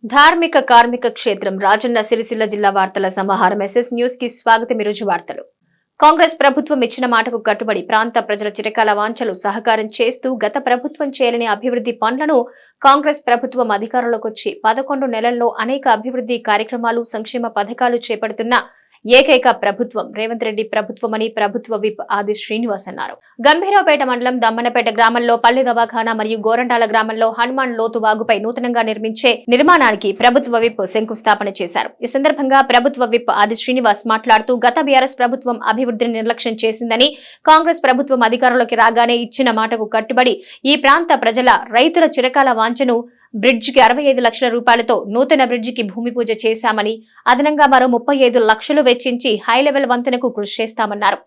ధార్మిక కార్మిక క్షేత్రం రాజన్న సిరిసిల్ల జిల్లా వార్తల సమాహారం ఎస్ఎస్ న్యూస్ కి స్వాగతం. ఈరోజు వార్తలు. కాంగ్రెస్ ప్రభుత్వం ఇచ్చిన మాటకు కట్టుబడి ప్రాంత ప్రజల చిరకాల వాంఛలు సహకారం చేస్తూ గత ప్రభుత్వం చేయలేని అభివృద్ధి పనులను కాంగ్రెస్ ప్రభుత్వం అధికారంలోకి వచ్చి 11 నెలల్లో అనేక అభివృద్ధి కార్యక్రమాలు సంక్షేమ పథకాలు చేపడుతున్న ఏకైక ప్రభుత్వం రేవంత్ రెడ్డి ప్రభుత్వమని ప్రభుత్వ విప్ ఆది శ్రీనివాస్ అన్నారు. గంభీరావుపేట మండలం దమ్మనపేట గ్రామంలో పల్లె దవాఖానా మరియు గోరంటాల గ్రామంలో హనుమాన్ లోతు వాగుపై నూతనంగా నిర్మించే నిర్మాణానికి ప్రభుత్వ విప్ శంకుస్థాపన చేశారు. ఈ సందర్భంగా ప్రభుత్వ విప్ ఆది శ్రీనివాస్ మాట్లాడుతూ గత బీఆర్ఎస్ ప్రభుత్వం అభివృద్ధిని నిర్లక్ష్యం చేసిందని, కాంగ్రెస్ ప్రభుత్వం అధికారంలోకి రాగానే ఇచ్చిన మాటకు కట్టుబడి ఈ ప్రాంత ప్రజల రైతుల చిరకాల వాంఛను బ్రిడ్జికి 65 లక్షల రూపాయలతో నూతన బ్రిడ్జికి భూమి పూజ చేశామని, అదనంగా మరో 35 లక్షలు వెచ్చించి హైలెవెల్ వంతెనకు కృషి చేస్తామన్నారు.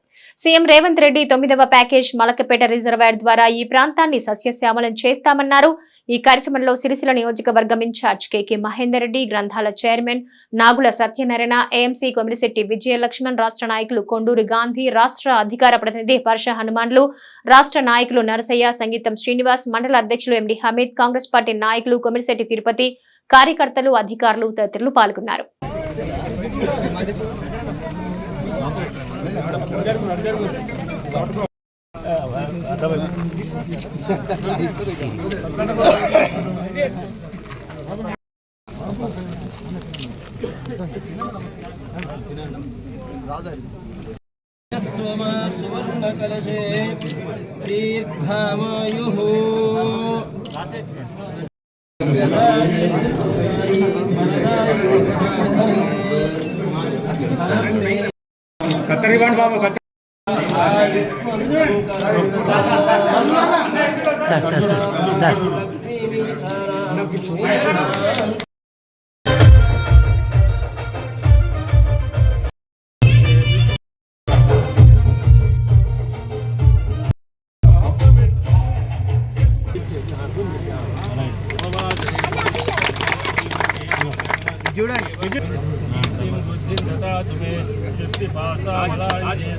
సీఎం రేవంత్ రెడ్డి 9వ ప్యాకేజ్ మలకపేట రిజర్వాయర్ ద్వారా ఈ ప్రాంతాన్ని సస్యశ్యామలం చేస్తామన్నారు. ఈ కార్యక్రమంలో సిరిసిల్ల నియోజకవర్గం ఇన్ఛార్జ్ కేకే మహేందర్ రెడ్డి, గ్రంథాల చైర్మన్ నాగుల సత్యనారాయణ, ఏఎంసీ కొమిరిశెట్టి విజయలక్ష్మణ్, రాష్ట్ర నాయకులు కొండూరి గాంధీ, రాష్ట్ర అధికార ప్రతినిధి వర్ష హనుమాన్లు, రాష్ట్ర నాయకులు నరసయ్య, సంగీతం శ్రీనివాస్, మండల అధ్యక్షులు ఎండి హమీద్, కాంగ్రెస్ పార్టీ నాయకులు కొమిరిశెట్టి తిరుపతి, కార్యకర్తలు, అధికారులు తదితరులు పాల్గొన్నారు. సువర్ణకలశే దీర్ఘామాయుః కత్తరివ్వండి బాబు.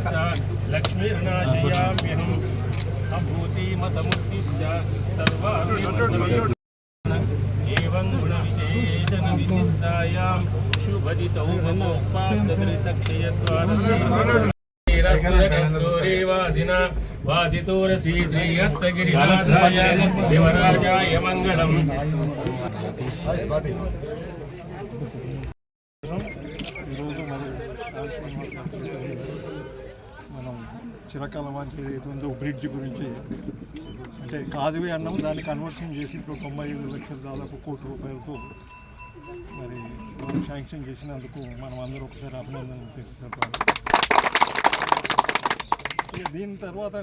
సార్ లక్ష్మీర్నాశయామ్యహం అభూతిమసముద్దిశ్చ సర్వాణి గుణ విశేషణ విశిష్టాయాం శుభదితౌ వాసితోరసి శ్రీహస్తగిరినాథాయ దేవరాజాయ మంగళం. మనం చిరకాల వాంఛ ఏదో బ్రిడ్జ్ గురించి అంటే కాజువే అన్నాం, దాన్ని కన్వర్షన్ చేసి ఇప్పుడు 95 లక్షల దాదాపు ₹1 కోటి మరి మనం శాంక్షన్ చేసినందుకు మనం అందరూ ఒకసారి అభినందనలు తెలుసుకోవాలి. దీని తర్వాత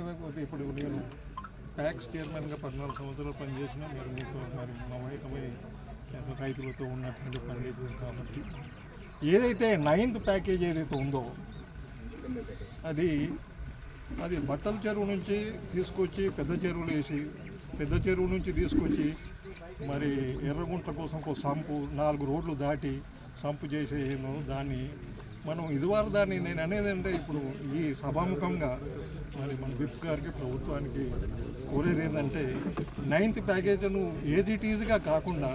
ఇప్పుడు నేను ట్యాక్స్ చైర్మన్గా 14 సంవత్సరాలు పనిచేసిన, మీరు మీతో మరి మమేకమై రైతులతో ఉన్నటువంటి పనిచేసింది కాబట్టి ఏదైతే 9th ప్యాకేజ్ ఏదైతే ఉందో అది బట్టల చెరువు నుంచి తీసుకొచ్చి పెద్ద చెరువులు వేసి, పెద్ద చెరువు నుంచి తీసుకొచ్చి మరి ఎర్రగుంట కోసం సంపు 4 రోడ్లు దాటి సంపు చేసేను. దాన్ని మనం ఇదివరకు దాన్ని నేను అనేది అంటే ఇప్పుడు ఈ సభాముఖంగా మరి మన విప్ గారికి ప్రభుత్వానికి కోరేది ఏంటంటే 9th ప్యాకేజీను ఏజిటీజ్గా కాకుండా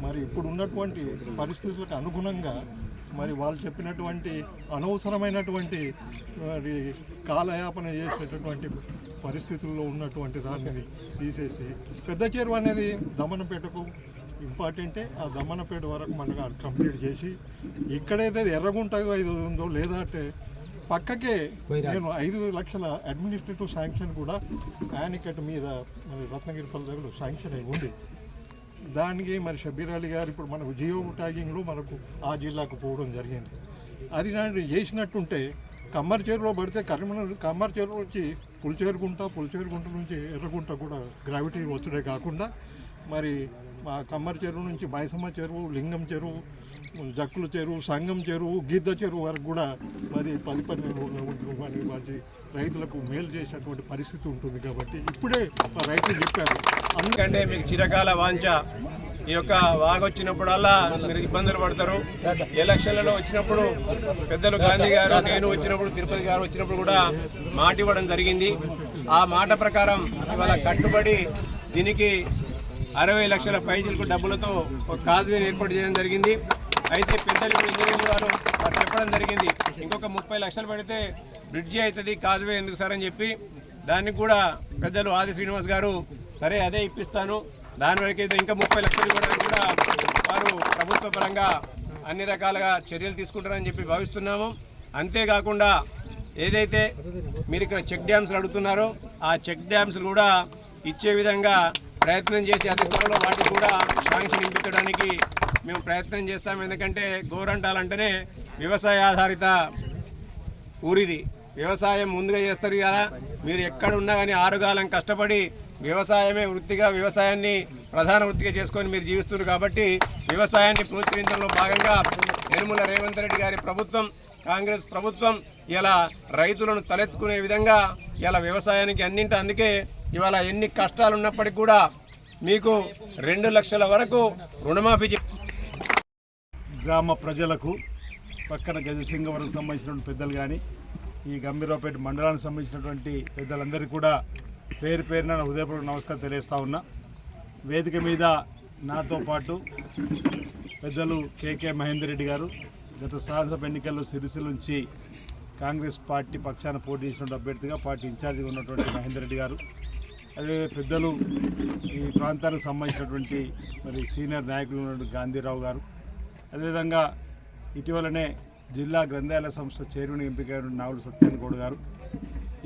మరి ఇప్పుడు ఉన్నటువంటి పరిస్థితులకు అనుగుణంగా మరి వాళ్ళు చెప్పినటువంటి అనవసరమైనటువంటి మరి కాలయాపన చేసేటటువంటి పరిస్థితుల్లో ఉన్నటువంటి దాన్ని తీసేసి పెద్ద చెరువు అనేది దమ్మనపేటకు ఇంపార్టెంటే, ఆ దమ్మనపేట వరకు మనకు కంప్లీట్ చేసి ఇక్కడైతే ఎర్రగుంట ఇది ఉందో లేదా అంటే పక్కకే నేను 5 లక్షల అడ్మినిస్ట్రేటివ్ శాంక్షన్ కూడా యానికట్ మీద మరి రత్నగిరిపల్లి దగ్గర శాంక్షన్ అయి ఉంది. దానికి మరి షబ్బీర్ అలీ గారు ఇప్పుడు మనకు జియో ట్యాగింగ్లో మనకు ఆ జిల్లాకు పోవడం జరిగింది. అది నాటి చేసినట్టుంటే కమ్మర్ చెరువులో పడితే కమ్మర్ చెరువు నుంచి పులిచేరుగుంట నుంచి ఎర్రగుంట కూడా గ్రావిటీ వచ్చుడే కాకుండా మరి మా కమ్మర్ చెరువు నుంచి మైసమ్మ చెరువు, లింగం చెరువు, జక్కుల చెరువు, సంగం చెరువు, గిద్ద చెరువు వరకు కూడా మరి 10 వాటి రైతులకు మేలు చేసేటువంటి పరిస్థితి ఉంటుంది. కాబట్టి ఇప్పుడే రైతులు చెప్పారు, ఎందుకంటే మీకు చిరకాల వాంఛ ఈ యొక్క వాగు వచ్చినప్పుడల్లా మీరు ఇబ్బందులు పడతారు. ఎలక్షన్లలో వచ్చినప్పుడు పెద్దలు గాంధీ గారు, నేను వచ్చినప్పుడు, తిరుపతి గారు వచ్చినప్పుడు కూడా మాట ఇవ్వడం జరిగింది. ఆ మాట ప్రకారం ఇవాళ కట్టుబడి దీనికి 60 లక్షల పైచీలకు డబ్బులతో ఒక కాజ్వేని ఏర్పాటు చేయడం జరిగింది. అయితే పెద్దలు ఇంజనీర్లు వారు చెప్పడం జరిగింది, ఇంకొక 30 లక్షలు పెడితే బ్రిడ్జి అవుతుంది, కాజ్వే ఎందుకు సార్ అని చెప్పి దానికి కూడా పెద్దలు ఆది శ్రీనివాస్ గారు సరే అదే ఇప్పిస్తాను, దాని వరకు అయితే ఇంకా 30 లక్షలు ఇవ్వడానికి కూడా వారు ప్రభుత్వ పరంగా అన్ని రకాలుగా చర్యలు తీసుకుంటారని చెప్పి భావిస్తున్నాము. అంతేకాకుండా ఏదైతే మీరు ఇక్కడ చెక్ డ్యామ్స్లు అడుగుతున్నారో ఆ చెక్ డ్యామ్స్లు కూడా ఇచ్చే విధంగా ప్రయత్నం చేసి అతి త్వరలో వాటికి కూడా శాంక్షన్ ఇప్పించడానికి మేము ప్రయత్నం చేస్తాం. ఎందుకంటే గోరంటాలంటేనే వ్యవసాయ ఆధారిత ఊరిది, వ్యవసాయం ముందుగా చేస్తారు కదా. మీరు ఎక్కడున్నా కానీ ఆరుగాలం కష్టపడి వ్యవసాయమే వృత్తిగా, వ్యవసాయాన్ని ప్రధాన వృత్తిగా చేసుకొని మీరు జీవిస్తున్నారు. కాబట్టి వ్యవసాయాన్ని ప్రోత్సహించడంలో భాగంగా యనమల రేవంత్ రెడ్డి గారి ప్రభుత్వం, కాంగ్రెస్ ప్రభుత్వం ఇలా రైతులను తలెత్తుకునే విధంగా ఇలా వ్యవసాయానికి అన్నింటి, అందుకే ఇవాళ ఎన్ని కష్టాలు ఉన్నప్పటికీ కూడా మీకు 2 లక్షల వరకు రుణమాఫీ. గ్రామ ప్రజలకు, పక్కన గజసింగవరం సంబంధించినటువంటి పెద్దలు కానీ, ఈ గంభీరావుపేట మండలానికి సంబంధించినటువంటి పెద్దలందరికీ కూడా పేరు పేరున హృదయపూర్వక నమస్కారం తెలియజేస్తా ఉన్నా. వేదిక మీద నాతో పాటు పెద్దలు కేకే మహేందర్ రెడ్డి గారు, గత శాసనసభ ఎన్నికల్లో సిరిసిల్ల నుంచి కాంగ్రెస్ పార్టీ పక్షాన పోటీ చేసినటువంటి అభ్యర్థిగా పార్టీ ఇన్ఛార్జిగా ఉన్నటువంటి మహేందర్ రెడ్డి గారు, అదే పెద్దలు ఈ ప్రాంతానికి సంబంధించినటువంటి మరి సీనియర్ నాయకులు ఉన్నటువంటి గాంధీరావు గారు, అదేవిధంగా ఇటీవలనే జిల్లా గ్రంథాలయ సంస్థ చైర్మన్ ఎంపికైన నావులు సత్యనారాయణ గారు,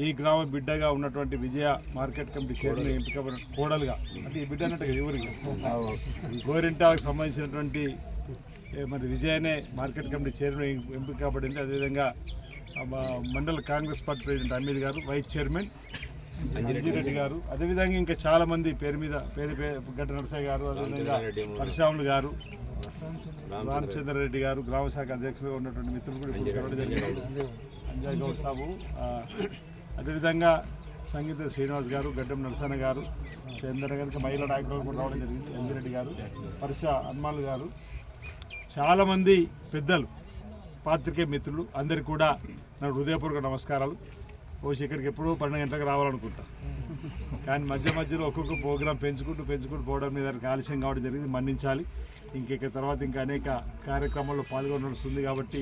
ఈ గ్రామ బిడ్డగా ఉన్నటువంటి విజయ మార్కెట్ కమిటీ చైర్మన్ ఎంపిక కోడలుగా, అంటే ఈ బిడ్డ అన్నట్టుగా ఎవరికి గోరింటాకు సంబంధించినటువంటి మరి విజయనే మార్కెట్ కమిటీ చైర్మన్ ఎంపిక కాబడింది. అదేవిధంగా మండల కాంగ్రెస్ పార్టీ ప్రెసిడెంట్ అమీద్ గారు, వైస్ చైర్మన్ అంజిరెడ్డి గారు, అదేవిధంగా ఇంకా చాలామంది పేరు మీద గడ్డ నరసయ్య గారు, అదేవిధంగా పరశురాములు గారు, రామచంద్రారెడ్డి గారు, గ్రామ శాఖ అధ్యక్షులుగా ఉన్నటువంటి మిత్రులు కూడా అంజయ్ గౌడ్ సాబు, అదేవిధంగా సంగీత శ్రీనివాస్ గారు, గడ్డం నరసన్న గారు, చంద్ర గారికి మహిళా నాయకులు కూడా రావడం జరిగింది, అంజిరెడ్డి గారు, పరశ హనుమాన్ గారు, చాలామంది పెద్దలు, పాత్రికేయ మిత్రులు అందరికీ కూడా నా హృదయపూర్వక నమస్కారాలు. ఓసి ఇక్కడికి ఎప్పుడూ 12 గంటలకు రావాలనుకుంటా, కానీ మధ్యలో ఒక్కొక్క ప్రోగ్రాం పెంచుకుంటూ పోవడం మీద ఆలస్యం కావడం జరిగింది, మన్నించాలి. ఇంక తర్వాత ఇంకా అనేక కార్యక్రమాల్లో పాల్గొనవలసింది కాబట్టి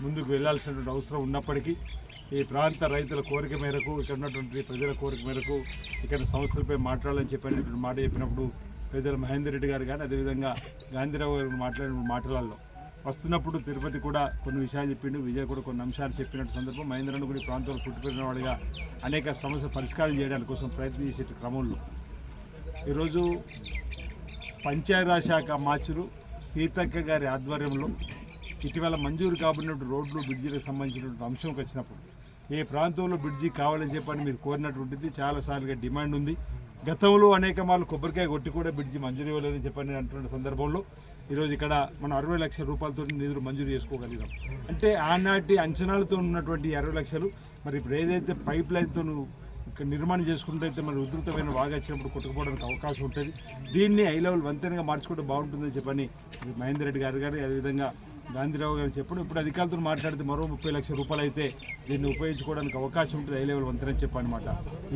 ముందుకు వెళ్లాల్సినటువంటి అవసరం ఉన్నప్పటికీ ఈ ప్రాంత రైతుల కోరిక మేరకు, ఇక్కడ ఉన్నటువంటి ప్రజల కోరిక మేరకు ఇక్కడ సంస్థలపై మాట్లాడాలని చెప్పినటువంటి మాట చెప్పినప్పుడు పెద్దలు మహేందర్ రెడ్డి గారు కానీ, అదేవిధంగా గాంధీరావు గారు మాట్లాడిన మాటలలో వస్తున్నప్పుడు తిరుపతి కూడా కొన్ని విషయాలు చెప్పిండు, విజయ్ కూడా కొన్ని అంశాలు చెప్పినట్టు సందర్భం మహేంద్రను కూడా ఈ ప్రాంతంలో పుట్టిపోయిన వాడిగా అనేక సమస్యలు పరిష్కారం చేయడానికి కోసం ప్రయత్నం చేసే క్రమంలో ఈరోజు పంచాయతీరాజ్ శాఖ మార్చులు సీతక్క గారి ఆధ్వర్యంలో ఇటీవల మంజూరు కాబడినటువంటి రోడ్లు, బ్రిడ్జిలకు సంబంధించినటువంటి అంశంకి వచ్చినప్పుడు ఏ ప్రాంతంలో బ్రిడ్జి కావాలని చెప్పని మీరు కోరినటువంటిది చాలాసార్లుగా డిమాండ్ ఉంది. గతంలో అనేక మార్లు కొబ్బరికాయ కొట్టి కూడా బ్రిడ్జి మంజూరు ఇవ్వలేదని చెప్పని అంటున్న సందర్భంలో ఈరోజు ఇక్కడ మనం 60 లక్షల రూపాయలతో నిధులు మంజూరు చేసుకోగలిగాం. అంటే ఆనాటి అంచనాలతో ఉన్నటువంటి 60 లక్షలు మరి ఇప్పుడు ఏదైతే పైప్ లైన్తో ఇక్కడ నిర్మాణం చేసుకుంటే మరి ఉధృతమైన వాగా వచ్చినప్పుడు కొట్టుకుపోవడానికి అవకాశం ఉంటుంది. దీన్ని హై లెవెల్ వంతెనగా మార్చుకుంటే బాగుంటుందని చెప్పని మహేందర్ రెడ్డి గారు కానీ, అదేవిధంగా గాంధీరావు గారు చెప్పడం, ఇప్పుడు అధికారులతో మాట్లాడితే మరో 30 లక్షల రూపాయలు అయితే దీన్ని ఉపయోగించుకోవడానికి అవకాశం ఉంటుంది, హై లెవెల్ వంతెన చెప్పనమాట.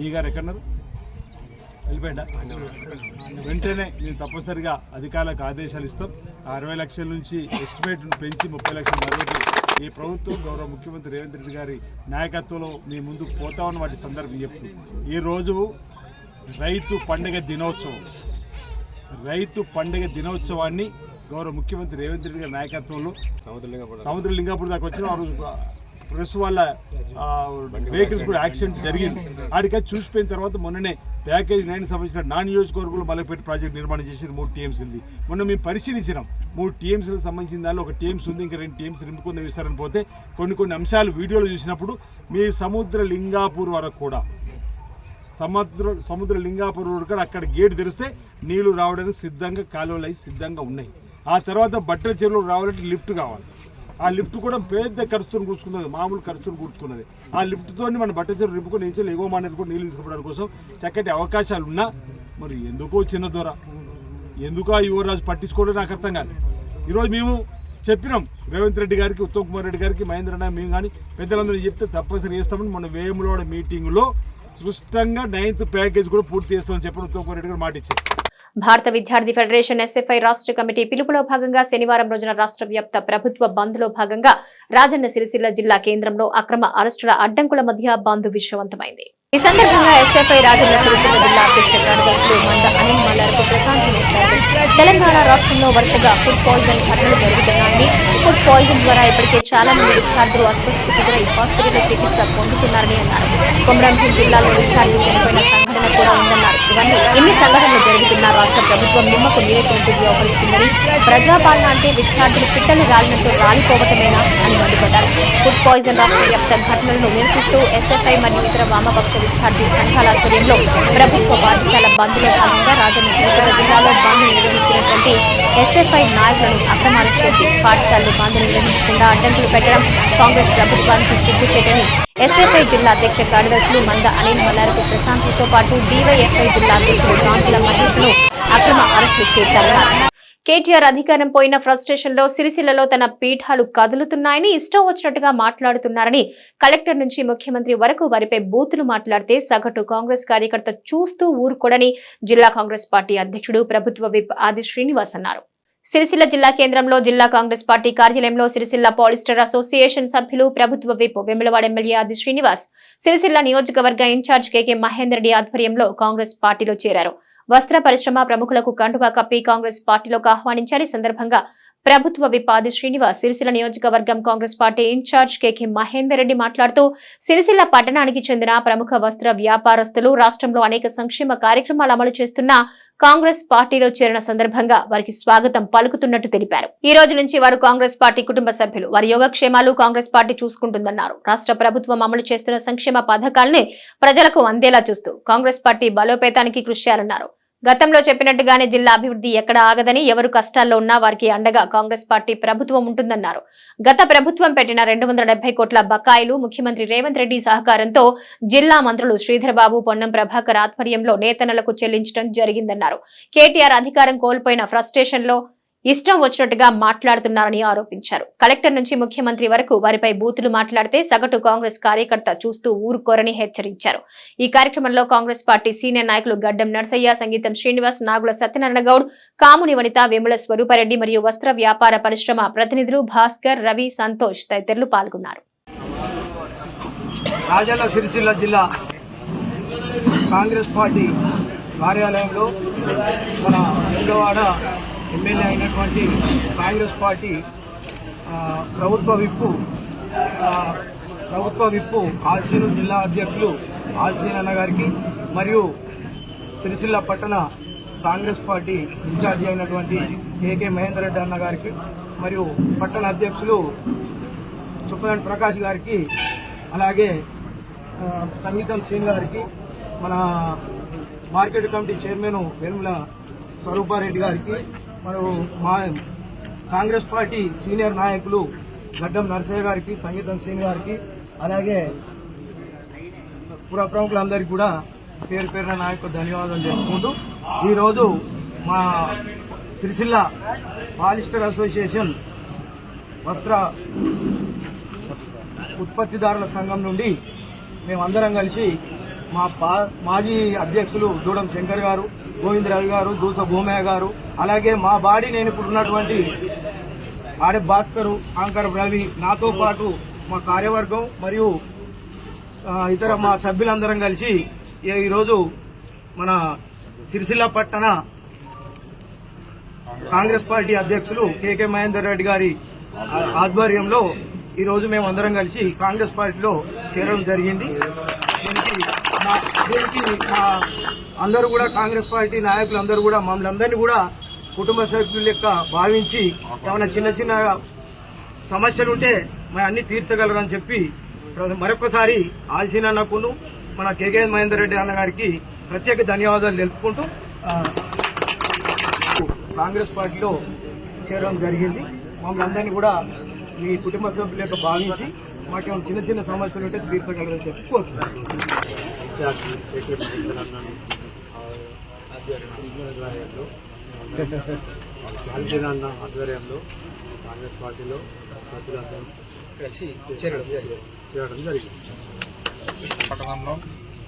ఈ గారు ఎక్కడన్నారు వెళ్ళిపోయిందా? వెంటనే నేను తప్పనిసరిగా అధికారులకు ఆదేశాలు ఇస్తాం. 60 లక్షల నుంచి ఎస్టిమేట్ పెంచి 30 లక్షల వరకు ఈ ప్రభుత్వం గౌరవ ముఖ్యమంత్రి రేవంత్ రెడ్డి గారి నాయకత్వంలో మీ ముందుకు పోతామని వాటి సందర్భం చెప్తూ ఈరోజు రైతు పండుగ దినోత్సవాన్ని గౌరవ ముఖ్యమంత్రి రేవంత్ రెడ్డి గారి నాయకత్వంలో సముద్ర లింగాపూర్ దాకా వచ్చిన ఆ రోజు ప్రెస్ వాళ్ళ వెహికల్స్ కూడా యాక్సిడెంట్ జరిగింది. ఆడికి చూసిపోయిన తర్వాత మొన్ననే ప్యాకేజ్ 9 సంబంధించిన నియోజకవర్గంలో మలపేట ప్రాజెక్ట్ నిర్మాణం చేసిన 3 టీఎంసీలది మొన్న మేము పరిశీలించినాం. 3 టీఎంసీలకు సంబంధించిన దానిలో ఒక టీఎంసీ ఉంది, ఇంకా 2 టీఎంసీ నింపుకుని విస్తారని పోతే కొన్ని అంశాలు వీడియోలు చూసినప్పుడు మీ సముద్ర లింగాపూర్ వరకు కూడా సముద్ర లింగాపూర్ వరకు అక్కడ గేట్ తెరిస్తే నీళ్లు రావడానికి సిద్ధంగా కాలువలు అయి సిద్ధంగా ఉన్నాయి. ఆ తర్వాత బట్టల చెరువులు రావాలంటే లిఫ్ట్ కావాలి. ఆ లిఫ్ట్ కూడా పెద్ద ఖర్చుతో కూర్చుకున్నది, మామూలు ఖర్చుతో కూర్చుకున్నది. ఆ లిఫ్ట్తో మన బట్ట చెరువు రిప్పుకొని నుంచి ఎగువ మానేది కూడా నీళ్ళు తీసుకోవడానికి కోసం చక్కటి అవకాశాలు ఉన్నా మరి ఎందుకో చిన్న దొర ఎందుకో యువరాజు పట్టించుకోవడం నాకు అర్థం కాదు. ఈరోజు మేము చెప్పినాం రేవంత్ రెడ్డి గారికి, ఉత్తమ్ కుమార్ రెడ్డి గారికి, మహేంద్ర మేము కానీ పెద్దలందరూ చెప్తే తప్పనిసరి చేస్తామని మన వేములవాడ మీటింగ్లో స్పష్టంగా 9th ప్యాకేజ్ కూడా పూర్తి చేస్తామని చెప్పిన ఉత్తమ్ కుమార్ రెడ్డి గారు మాట ఇచ్చారు. భారత విద్యార్థి ఫెడరేషన్ ఎస్ఎఫ్ఐ రాష్ట్ర కమిటీ పిలుపులో భాగంగా శనివారం రోజున రాష్ట్ర వ్యాప్త ప్రభుత్వ బంద్ లో భాగంగా రాజన్న సిరిసిల్ల జిల్లా కేంద్రంలో అక్రమ అరెస్టుల అడ్డంకుల మధ్య బంద్ విజయవంతమైంది. ఈ సందర్భంగా ఎస్ఎఫ్ఐ రాజన్న సిరిసిల్ల జిల్లా అధ్యక్ష కార్యదర్శులు మంద అనిల్ మల్లారకు ప్రశాంత్ మాట్లాడుతూ తెలంగాణ రాష్ట్రంలో వరుసగా ఫుడ్ పాయిజన్ ఘటనలు జరుగుతున్నాయని, ఫుడ్ పాయిజన్ ద్వారా ఇప్పటికే చాలా మంది విద్యార్థులు అస్వస్థతకు గురై హాస్పిటల్లో చికిత్స పొందుతున్నారని అన్నారు. కొమరంభీం జిల్లాలో విద్యార్థి చనిపోయిన సంఘటన కూడా ఉందన్నారు. ఇన్ని సంఘటనలు జరుగుతున్నా రాష్ట్ర ప్రభుత్వం నిమ్మకు నీరెత్తినట్టు వ్యవహరిస్తుందని, ప్రజాపాలన అంటే విద్యార్థులు పిట్టలు రాలినట్టు రాలిపోవటమేనా అని మండిపడ్డారు. ఫుడ్ పాయిజన్ రాష్ట్ర వ్యాప్త ఘటనలను నిరసిస్తూ ఎస్ఎఫ్ఐ మరియు ఇతర వామపక్ష విద్యార్థి సంఘాల ఆధ్వర్యంలో ప్రభుత్వ పాఠశాల బంద్ లో భాగంగా రాజన్న సిరిసిల్ల జిల్లాలో బంద్ నిర్వహిస్తున్నటువంటి ఎస్ఎఫ్ఐ నాయకులను అక్రమ అరెస్ట్ చేసి పాఠశాలలు బంద్ నిర్వహించకుండా అడ్డంకులు పెట్టడం కాంగ్రెస్ ప్రభుత్వానికి సిగ్గుచేటని ఎస్ఎఫ్ఐ జిల్లా అధ్యక్ష కార్యదర్శులు మంద అనిల్ మల్లారకు ప్రశాంత్తో పాటు డివైఎఫ్ఐ జిల్లా అధ్యక్షుడు గాంతుల మహేష్ను అక్రమ అరెస్టులు చేశారన్నారు. కేటీఆర్ అధికారం పోయిన ఫ్రస్ట్రేషన్ లో సిరిసిల్లలో తన పీఠాలు కదులుతున్నాయని, ఇష్టం వచ్చినట్టుగా మాట్లాడుతున్నారని, కలెక్టర్ నుంచి ముఖ్యమంత్రి వరకు వారిపై బూతులు మాట్లాడితే సగటు కాంగ్రెస్ కార్యకర్త చూస్తూ ఊరుకోడని జిల్లా కాంగ్రెస్ పార్టీ అధ్యక్షుడు ప్రభుత్వ విప్ ఆది శ్రీనివాస్ అన్నారు. సిరిసిల్ల జిల్లా కేంద్రంలో జిల్లా కాంగ్రెస్ పార్టీ కార్యాలయంలో సిరిసిల్ల పాలిస్టర్ అసోసియేషన్ సభ్యులు, ప్రభుత్వ విప్ వేములవాడ ఎమ్మెల్యే ఆది శ్రీనివాస్, సిరిసిల్ల నియోజకవర్గ ఇన్ఛార్జ్ కేకే మహేందర్ రెడ్డి ఆధ్వర్యంలో కాంగ్రెస్ పార్టీలో చేరారు. వస్త్ర పరిశ్రమ ప్రముఖులకు కండువా కప్పి కాంగ్రెస్ పార్టీలోకి ఆహ్వానించారు. ఈ సందర్భంగా ప్రభుత్వ విప్ ఆది శ్రీనివాస్, సిరిసిల్ల నియోజకవర్గం కాంగ్రెస్ పార్టీ ఇన్ఛార్జ్ కేకే మహేందర్ రెడ్డి మాట్లాడుతూ సిరిసిల్ల పట్టణానికి చెందిన ప్రముఖ వస్త్ర వ్యాపారస్తులు రాష్ట్రంలో అనేక సంక్షేమ కార్యక్రమాలు అమలు చేస్తున్న కాంగ్రెస్ పార్టీలో చేరిన సందర్భంగా వారికి స్వాగతం పలుకుతున్నట్టు తెలిపారు. ఈ రోజు నుంచి వారు కాంగ్రెస్ పార్టీ కుటుంబ సభ్యులు, వారి యోగక్షేమాలు కాంగ్రెస్ పార్టీ చూసుకుంటుందన్నారు. రాష్ట్ర ప్రభుత్వం అమలు చేస్తున్న సంక్షేమ పథకాలని ప్రజలకు అందేలా చూస్తూ కాంగ్రెస్ పార్టీ బలోపేతానికి కృషి చేయాలన్నారు. గతంలో చెప్పినట్టుగానే జిల్లా అభివృద్ధి ఎక్కడ ఆగదని, ఎవరు కష్టాల్లో ఉన్నా వారికి అండగా కాంగ్రెస్ పార్టీ ప్రభుత్వం ఉంటుందన్నారు. గత ప్రభుత్వం పెట్టిన 270 కోట్ల బకాయిలు ముఖ్యమంత్రి రేవంత్ రెడ్డి సహకారంతో జిల్లా మంత్రులు శ్రీధర్ బాబు, పొన్నం ప్రభాకర్ ఆధ్వర్యంలో నేతన్నలకు చెల్లించడం జరిగిందన్నారు. కేటీఆర్ అధికారం కోల్పోయిన ఫ్రస్ట్రేషన్ లో ఇష్టం వచ్చినట్టుగా మాట్లాడుతున్నారని ఆరోపించారు. కలెక్టర్ నుంచి ముఖ్యమంత్రి వరకు వారిపై బూతులు మాట్లాడితే సగటు కాంగ్రెస్ కార్యకర్త చూస్తూ ఊరుకోరని హెచ్చరించారు. ఈ కార్యక్రమంలో కాంగ్రెస్ పార్టీ సీనియర్ నాయకులు గడ్డం నర్సయ్య, సంగీతం శ్రీనివాస్, నాగుల సత్యనారాయణ గౌడ్, కాముని వనిత, వేముల స్వరూపారెడ్డి మరియు వస్త్ర వ్యాపార పరిశ్రమ ప్రతినిధులు భాస్కర్, రవి, సంతోష్ తదితరులు పాల్గొన్నారు. రాజన్న సిరిసిల్ల జిల్లా కాంగ్రెస్ పార్టీ కార్యాలయంలో మన వేములవాడ ఎమ్మెల్యే అయినటువంటి కాంగ్రెస్ పార్టీ ప్రభుత్వ విప్పు ఆల్సీను జిల్లా అధ్యక్షులు ఆల్సీన్ అన్న గారికి మరియు సిరిసిల్ల పట్టణ కాంగ్రెస్ పార్టీ ఇన్ఛార్జి అయినటువంటి కేకే మహేందర్ రెడ్డి అన్న గారికి మరియు పట్టణ అధ్యక్షులు చుప్పదండి ప్రకాష్ గారికి, అలాగే సంగీతం శ్రీని గారికి, మన market committee chairman Vemula Swarupa Reddy గారికి, మరియు మా కాంగ్రెస్ పార్టీ సీనియర్ నాయకులు గడ్డం నర్సయ్య గారికి, సంగీతం శ్రీని గారికి, అలాగే పుర ప్రముఖులందరికీ కూడా పేరు పేరున నాయకులు ధన్యవాదాలు తెలుపుకుంటూ ఈరోజు మా సిరిసిల్ల పాలిస్టర్ అసోసియేషన్ వస్త్ర ఉత్పత్తిదారుల సంఘం నుండి మేమందరం కలిసి మా మాజీ అధ్యక్షులు దూడం శంకర్ గారు, గోవిందరావు గారు, దూస భూమయ్య గారు, అలాగే మా బాడీ నేను ఇప్పుడు ఉన్నటువంటి ఆడే భాస్కరు, ఆంకర్ రవి, నాతో పాటు మా కార్యవర్గం మరియు ఇతర మా సభ్యులందరం కలిసి ఈరోజు మన సిరిసిల్ల పట్టణ కాంగ్రెస్ పార్టీ అధ్యక్షులు కేకే మహేందర్ రెడ్డి గారి ఆధ్వర్యంలో ఈరోజు మేము అందరం కలిసి కాంగ్రెస్ పార్టీలో చేరడం జరిగింది. దీనికి అందరూ కూడా కాంగ్రెస్ పార్టీ నాయకులు అందరూ కూడా మమ్మల్ని అందరినీ కూడా కుటుంబ సభ్యుల లెక్క భావించి ఏమైనా చిన్న చిన్న సమస్యలు ఉంటే మేము అన్ని తీర్చగలరని చెప్పి మరొకసారి ఆల్సీన్ అన్నకును మన కేకే మహేందర్ రెడ్డి అన్న గారికి ప్రత్యేక ధన్యవాదాలు తెలుపుకుంటూ కాంగ్రెస్ పార్టీలో చేరడం జరిగింది. మమ్మల్ని అందరినీ కూడా మీ కుటుంబ సభ్యుల యొక్క భావించి మాకేమైనా చిన్న చిన్న సమస్యలు ఉంటే తీర్చగలరని చెప్పి కోరుతున్నాను. ఆధ్వర్యంలో కాంగ్రెస్ పార్టీలో సభ్యులందరూ కలిసి చేరడం జరిగింది. పట్టణంలో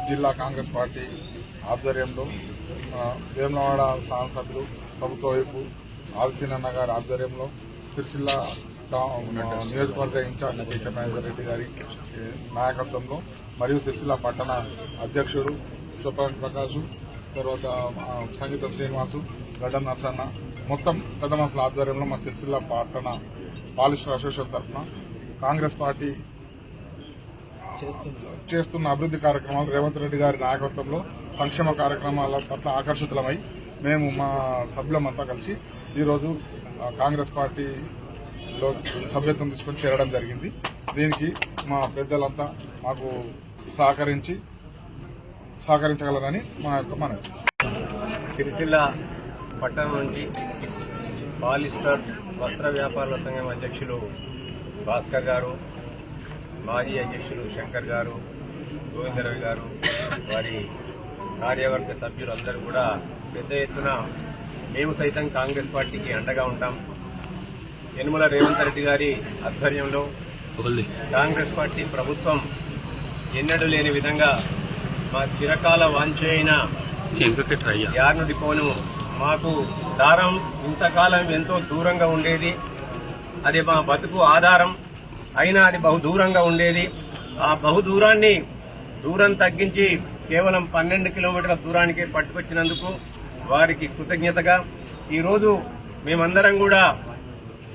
జిల్లా కాంగ్రెస్ పార్టీ ఆధ్వర్యంలో వేములవాడ శాసనసభ్యులు ప్రభుత్వ వైపు ఆదిశీనన్న గారి ఆధ్వర్యంలో సిరిసిల్ల నియోజకవర్గ ఇన్ఛార్జ్ కేకే మహేందర్ రెడ్డి గారి నాయకత్వంలో మరియు సిరిసిల్ల పట్టణ అధ్యక్షుడు చొప్పని ప్రకాశ్, తర్వాత సంగీతం శ్రీనివాసు, గడ్డం నర్సన్న, మొత్తం పెద్ద మనుషుల ఆధ్వర్యంలో మా సిరిసిల్ల పట్టణ పాలిస్టర్ అసోసియేషన్ తరఫున కాంగ్రెస్ పార్టీ చేస్తున్న అభివృద్ధి కార్యక్రమాలు రేవంత్ రెడ్డి గారి నాయకత్వంలో సంక్షేమ కార్యక్రమాల పట్ల ఆకర్షితులమై మేము మా సభ్యులమంతా కలిసి ఈరోజు కాంగ్రెస్ పార్టీలో సభ్యత్వం తీసుకొని చేరడం జరిగింది. దీనికి మా పెద్దలంతా మాకు సహకరించగలరని మా యొక్క మనవి. సిరిసిల్ల పట్టణం నుంచి పాలిస్టర్ వస్త్ర వ్యాపారుల సంఘం అధ్యక్షులు భాస్కర్ గారు, మాజీ అధ్యక్షులు శంకర్ గారు, గోవిందరావు గారు, వారి కార్యవర్గ సభ్యులందరూ కూడా పెద్ద ఎత్తున మేము సైతం కాంగ్రెస్ పార్టీకి అండగా ఉంటాం. యనమల రేవంత్ రెడ్డి గారి ఆధ్వర్యంలో కాంగ్రెస్ పార్టీ ప్రభుత్వం ఎన్నడూ లేని విధంగా మా చిరకాల వాంఛైన యార్ను డిపోను మాకు దారం ఇంతకాలం ఎంతో దూరంగా ఉండేది. అది మా బతుకు ఆధారం అయినా అది బహుదూరంగా ఉండేది. ఆ బహుదూరాన్ని దూరం తగ్గించి కేవలం 12 కిలోమీటర్ల దూరానికే పట్టుకొచ్చినందుకు వారికి కృతజ్ఞతగా ఈరోజు మేమందరం కూడా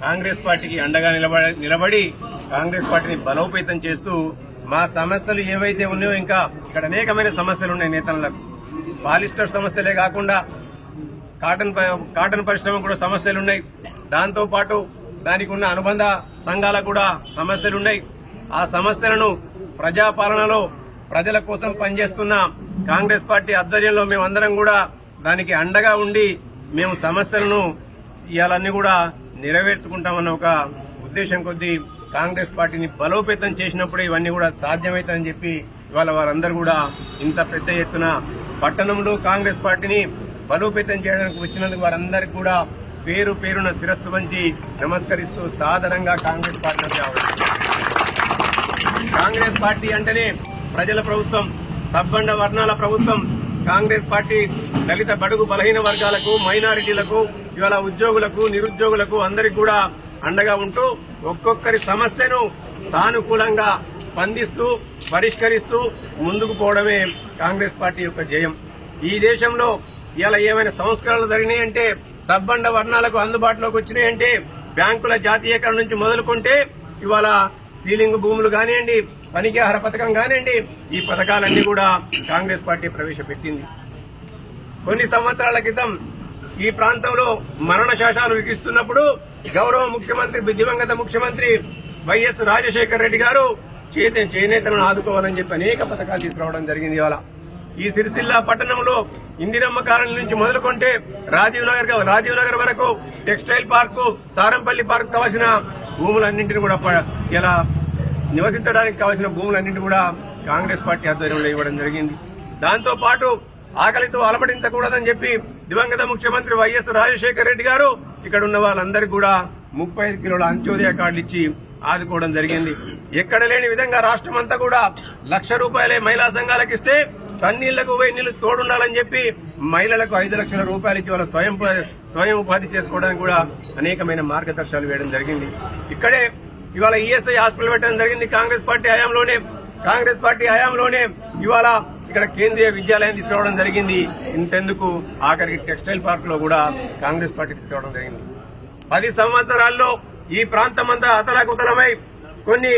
కాంగ్రెస్ పార్టీకి అండగా నిలబడి కాంగ్రెస్ పార్టీని బలోపేతం చేస్తూ మా సమస్యలు ఏవైతే ఉన్నాయో ఇంకా ఇక్కడ అనేకమైన సమస్యలు ఉన్నాయి. నేతలకు పాలిస్టర్ సమస్యలే కాకుండా కాటన్ పరిశ్రమ కూడా సమస్యలున్నాయి. దాంతోపాటు దానికి ఉన్న అనుబంధ సంఘాలకు కూడా సమస్యలున్నాయి. ఆ సమస్యలను ప్రజాపాలనలో ప్రజల కోసం పనిచేస్తున్న కాంగ్రెస్ పార్టీ ఆధ్వర్యంలో మేమందరం కూడా దానికి అండగా ఉండి మేము సమస్యలను ఇవాళన్నీ కూడా నెరవేర్చుకుంటామన్న ఒక ఉద్దేశం కొద్దీ కాంగ్రెస్ పార్టీని బలోపేతం చేసినప్పుడే ఇవన్నీ కూడా సాధ్యమవుతాయని చెప్పి ఇవాళ వారందరూ కూడా ఇంత పెద్ద ఎత్తున పట్టణంలో కాంగ్రెస్ పార్టీని బలోపేతం చేయడానికి వచ్చినందుకు వారందరికీ కూడా పేరు పేరున శిరస్సు వంచి నమస్కరిస్తూ సాధారణంగా కాంగ్రెస్ పార్టీ కాంగ్రెస్ పార్టీ అంటేనే ప్రజల ప్రభుత్వం, సబ్బండ వర్ణాల ప్రభుత్వం. కాంగ్రెస్ పార్టీ దళిత బడుగు బలహీన వర్గాలకు, మైనారిటీలకు, ఇవాళ ఉద్యోగులకు, నిరుద్యోగులకు అందరికీ కూడా అండగా ఉంటూ ఒక్కొక్కరి సమస్యను సానుకూలంగా స్పందిస్తూ పరిష్కరిస్తూ ముందుకు పోవడమే కాంగ్రెస్ పార్టీ యొక్క జయం. ఈ దేశంలో ఇలా ఏమైనా సంస్కరణలు జరిగినాయంటే, సబ్బండ వర్ణాలకు అందుబాటులోకి వచ్చినాయంటే, బ్యాంకుల జాతీయకరణ నుంచి మొదలుకుంటే ఇవాళ సీలింగ్ భూములు కానివ్వండి, పనికి ఆహార పథకం కానివ్వండి, ఈ పథకాలన్నీ కూడా కాంగ్రెస్ పార్టీ ప్రవేశపెట్టింది. కొన్ని సంవత్సరాల క్రితం ఈ ప్రాంతంలో మరణ శాసనాలు విధిస్తున్నప్పుడు గౌరవ ముఖ్యమంత్రి, దివంగత ముఖ్యమంత్రి వైఎస్ రాజశేఖర్ రెడ్డి గారు చేనేతలను ఆదుకోవాలని చెప్పి అనేక పథకాలు తీసుకురావడం జరిగింది. ఇవాళ ఈ సిరిసిల్ల పట్టణంలో ఇందిరమ్మ కాలనీ నుంచి మొదలుకుంటే రాజీవ్ నగర్ వరకు టెక్స్టైల్ పార్కు, సారంపల్లి పార్కు కావాల్సిన భూములన్నింటినీ కూడా ఇలా నివసించడానికి కావాల్సిన భూములన్నింటినీ కూడా కాంగ్రెస్ పార్టీ ఆధ్వర్యంలో ఇవ్వడం జరిగింది. దాంతో పాటు ఆకలితో అలమటించకూడదని చెప్పి దివంగత ముఖ్యమంత్రి వైఎస్ రాజశేఖర రెడ్డి గారు ఇక్కడ ఉన్న వాళ్ళందరికీ కూడా 35 కిలోల అంత్యోదయ కార్డులు ఇచ్చి ఆదుకోవడం జరిగింది. ఎక్కడ లేని విధంగా రాష్ట్రం అంతా కూడా ₹1,00,000 మహిళా సంఘాలకు ఇస్తే తన్నీళ్లకు పోయి నీళ్లు తోడుండాలని చెప్పి మహిళలకు 5 లక్షల రూపాయలు ఇచ్చి వాళ్ళ స్వయం ఉపాధి చేసుకోవడానికి కూడా అనేకమైన మార్గదర్శకాలు వేయడం జరిగింది. ఇక్కడే ఇవాళ ఈఎస్ఐ హాస్పిటల్ పెట్టడం జరిగింది కాంగ్రెస్ పార్టీ హయాంలోనే. ఇవాళ ఇక్కడ కేంద్రీయ విద్యాలయం తీసుకురావడం జరిగింది. ఇంతెందుకు ఆఖరికి టెక్స్టైల్ పార్క్ లో కూడా కాంగ్రెస్ పార్టీ తీసుకురావడం జరిగింది. 10 సంవత్సరాల్లో ఈ ప్రాంతం అంతా అతలాకుతలమై కొన్ని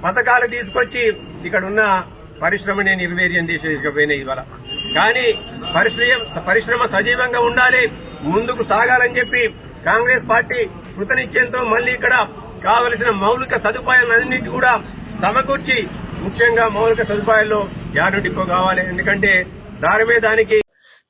పథకాలు తీసుకొచ్చి ఇక్కడ ఉన్న పరిశ్రమని నిర్వీర్యం చేసేకపోయినాయి ఇవాళ. కానీ పరిశ్రమ సజీవంగా ఉండాలి, ముందుకు సాగాలని చెప్పి కాంగ్రెస్ పార్టీ కృతనిశ్చయంతో మళ్లీ ఇక్కడ కావలసిన మౌలిక సదుపాయాలన్నింటినీ కూడా సమకూర్చి, ముఖ్యంగా మౌలిక సదుపాయాల్లో యార్డు డిపో కావాలి. ఎందుకంటే దానికి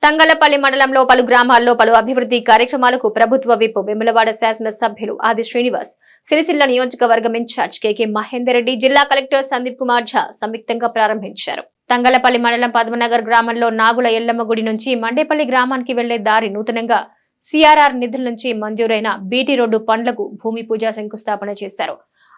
తంగళ్లపల్లి మండలంలో పలు గ్రామాల్లో పలు అభివృద్ధి కార్యక్రమాలకు ప్రభుత్వ విప్ వేములవాడ శాసన సభ్యులు ఆది శ్రీనివాస్, సిరిసిల్ల నియోజకవర్గం ఇన్ఛార్జ్ కేకే మహేందర్ రెడ్డి, జిల్లా కలెక్టర్ సందీప్ కుమార్ ఝా సంయుక్తంగా ప్రారంభించారు. తంగళ్లపల్లి మండలం పద్మనగర్ గ్రామంలో నాగుల ఎల్లమ్మ గుడి నుంచి మండేపల్లి గ్రామానికి వెళ్లే దారి నూతనంగా సిఆర్ఆర్ నిధుల నుంచి మంజూరైన బీటీ రోడ్డు పనులకు భూమి పూజ శంకుస్థాపన చేశారు.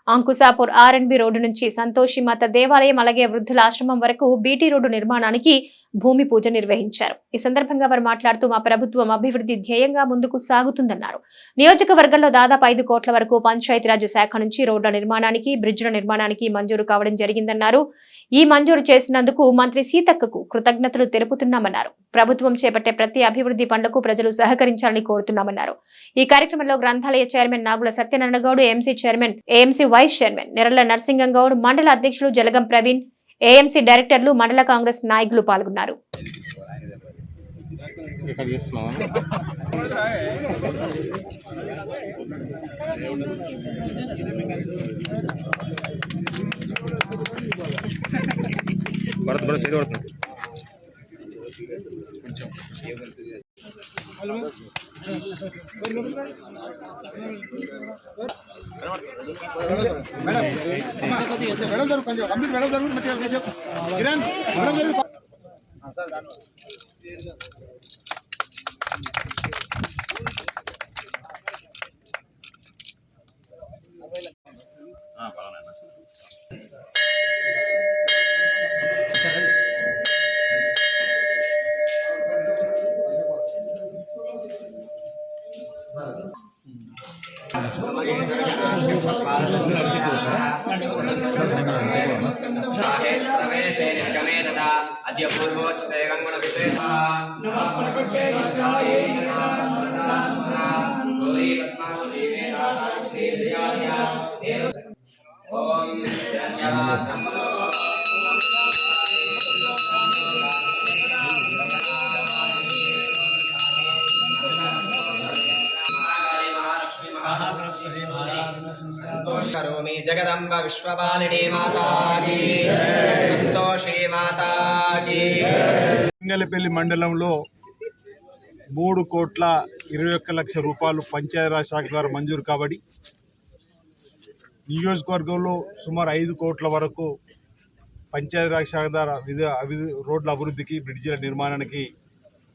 అంకుశాపూర్ ఆర్ఎన్బి రోడ్డు నుంచి సంతోషిమాత దేవాలయం అలాగే వృద్ధుల ఆశ్రమం వరకు బీటీ రోడ్డు నిర్మాణానికి భూమి పూజ నిర్వహించారు. ఈ సందర్భంగా వారు మాట్లాడుతూ మా ప్రభుత్వం అభివృద్ధి ధ్యేయంగా ముందుకు సాగుతుందన్నారు. నియోజకవర్గంలో దాదాపు 5 కోట్ల వరకు పంచాయతీరాజ్ శాఖ నుంచి రోడ్ల నిర్మాణానికి, బ్రిడ్జ్ల నిర్మాణానికి మంజూరు కావడం జరిగిందన్నారు. ఈ మంజూరు చేసినందుకు మంత్రి సీతక్కకు కృతజ్ఞతలు తెలుపుతున్నామన్నారు. ప్రభుత్వం చేపట్టే ప్రతి అభివృద్ధి పనులకు ప్రజలు సహకరించాలని కోరుతున్నామన్నారు. ఈ కార్యక్రమంలో గ్రంథాలయ chairman Nagula Satyanarayana Goud, AMC chairman, AMC vice chairman Neralla Narasingam Goud, మండల అధ్యక్షులు జలగం ప్రవీణ్, ఏఎంసీ డైరెక్టర్లు, మండల కాంగ్రెస్ నాయకులు పాల్గొన్నారు. अद्य पूर्वोच्चते गंगण विशेषः करोमि जगदम्ब विश्वपालिनी माता की संतोषी माता की। లింగలపల్లి మండలంలో 3,21,00,000 రూపాయలు పంచాయతీరాజ్ శాఖ ద్వారా మంజూరు కాబడి నియోజకవర్గంలో సుమారు 5 కోట్ల వరకు పంచాయతీరాజ్ శాఖ ద్వారా రోడ్ల అభివృద్ధికి, బ్రిడ్జిల నిర్మాణానికి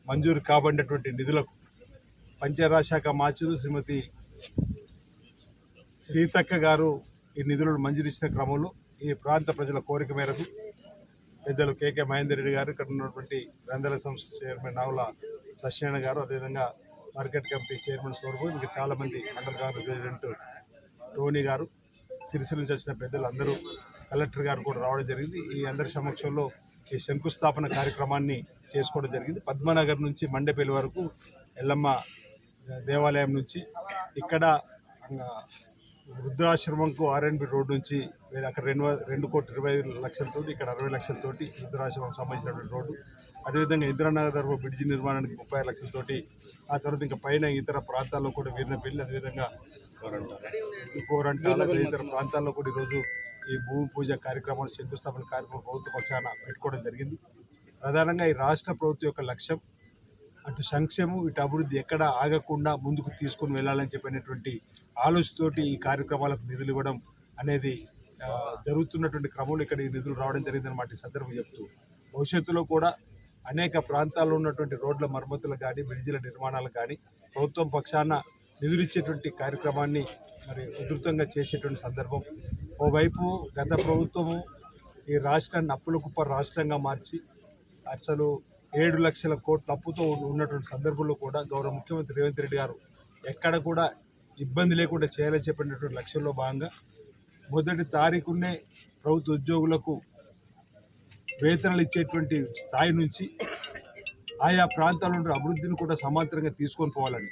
మంజూరు కాబడినటువంటి నిధులకు పంచాయతీరాజ్ శాఖ మార్చులు శ్రీమతి సీతక్క గారు ఈ నిధులను మంజూరు ఇచ్చిన క్రమంలో ఈ ప్రాంత ప్రజల కోరిక మేరకు పెద్దలు కేకే మహేందర్ రెడ్డి గారు, ఇక్కడ ఉన్నటువంటి గ్రంథాలయ సంస్థ చైర్మన్ నాగుల సత్యనారాయణ గారు, అదేవిధంగా మార్కెట్ కమిటీ చైర్మన్ స్వరూపు, ఇంకా చాలామంది మండల కాంగ్రెస్ ప్రెసిడెంట్ టోనీ గారు, సిరిసిల్ల నుంచి వచ్చిన పెద్దలు అందరూ, కలెక్టర్ గారు కూడా రావడం జరిగింది. ఈ అందరి సమక్షంలో ఈ శంకుస్థాపన కార్యక్రమాన్ని చేసుకోవడం జరిగింది. పద్మనగర్ నుంచి మండేపల్లి వరకు ఎల్లమ్మ దేవాలయం నుంచి ఇక్కడ వృద్ధాశ్రమంకు ఆర్ఎన్బి రోడ్ నుంచి అక్కడ 2,20,00,000 ఇక్కడ 60 లక్షలతోటి వృద్ధాశ్రమం సంబంధించినటువంటి రోడ్డు, అదేవిధంగా ఇంద్రానగర్ బ్రిడ్జి నిర్మాణానికి 35 లక్షలతోటి, ఆ తర్వాత ఇంకా పైన ఇతర ప్రాంతాల్లో కూడా వీరినపల్లి, అదేవిధంగా గోరంటాల ఇతర ప్రాంతాల్లో కూడా ఈరోజు ఈ భూమి పూజ కార్యక్రమాలు, శంకుస్థాపన కార్యక్రమం ప్రభుత్వ పక్షాన పెట్టుకోవడం జరిగింది. ప్రధానంగా ఈ రాష్ట్ర ప్రభుత్వం యొక్క లక్ష్యం అటు సంక్షేమం, ఇటు అభివృద్ధి ఎక్కడ ఆగకుండా ముందుకు తీసుకొని వెళ్ళాలని చెప్పినటువంటి ఆలోచనతోటి ఈ కార్యక్రమాలకు నిధులు ఇవ్వడం అనేది జరుగుతున్నటువంటి క్రమంలో ఇక్కడ ఈ నిధులు రావడం జరిగిందన్నమాట. ఈ సందర్భం చెప్తూ భవిష్యత్తులో కూడా అనేక ప్రాంతాల్లో ఉన్నటువంటి రోడ్ల మరమ్మతులు కానీ, బ్రిడ్జిల నిర్మాణాలు కానీ ప్రభుత్వం పక్షాన నిధులు ఇచ్చేటువంటి కార్యక్రమాన్ని మరి ఉధృతంగా చేసేటువంటి సందర్భం. ఓవైపు గత ప్రభుత్వము ఈ రాష్ట్రాన్ని అప్పుల కుప్ప రాష్ట్రంగా మార్చి అసలు 7 లక్షల కోట్ల అప్పుతో ఉన్నటువంటి సందర్భంలో కూడా గౌరవ ముఖ్యమంత్రి రేవంత్ రెడ్డి గారు ఎక్కడ కూడా ఇబ్బంది లేకుండా చేయాలని చెప్పినటువంటి లక్ష్యంలో భాగంగా మొదటి తారీఖునే ప్రభుత్వ ఉద్యోగులకు వేతనాలు ఇచ్చేటువంటి స్థాయి నుంచి ఆయా ప్రాంతాల్లో అభివృద్ధిని కూడా సమాంతరంగా తీసుకొని పోవాలని,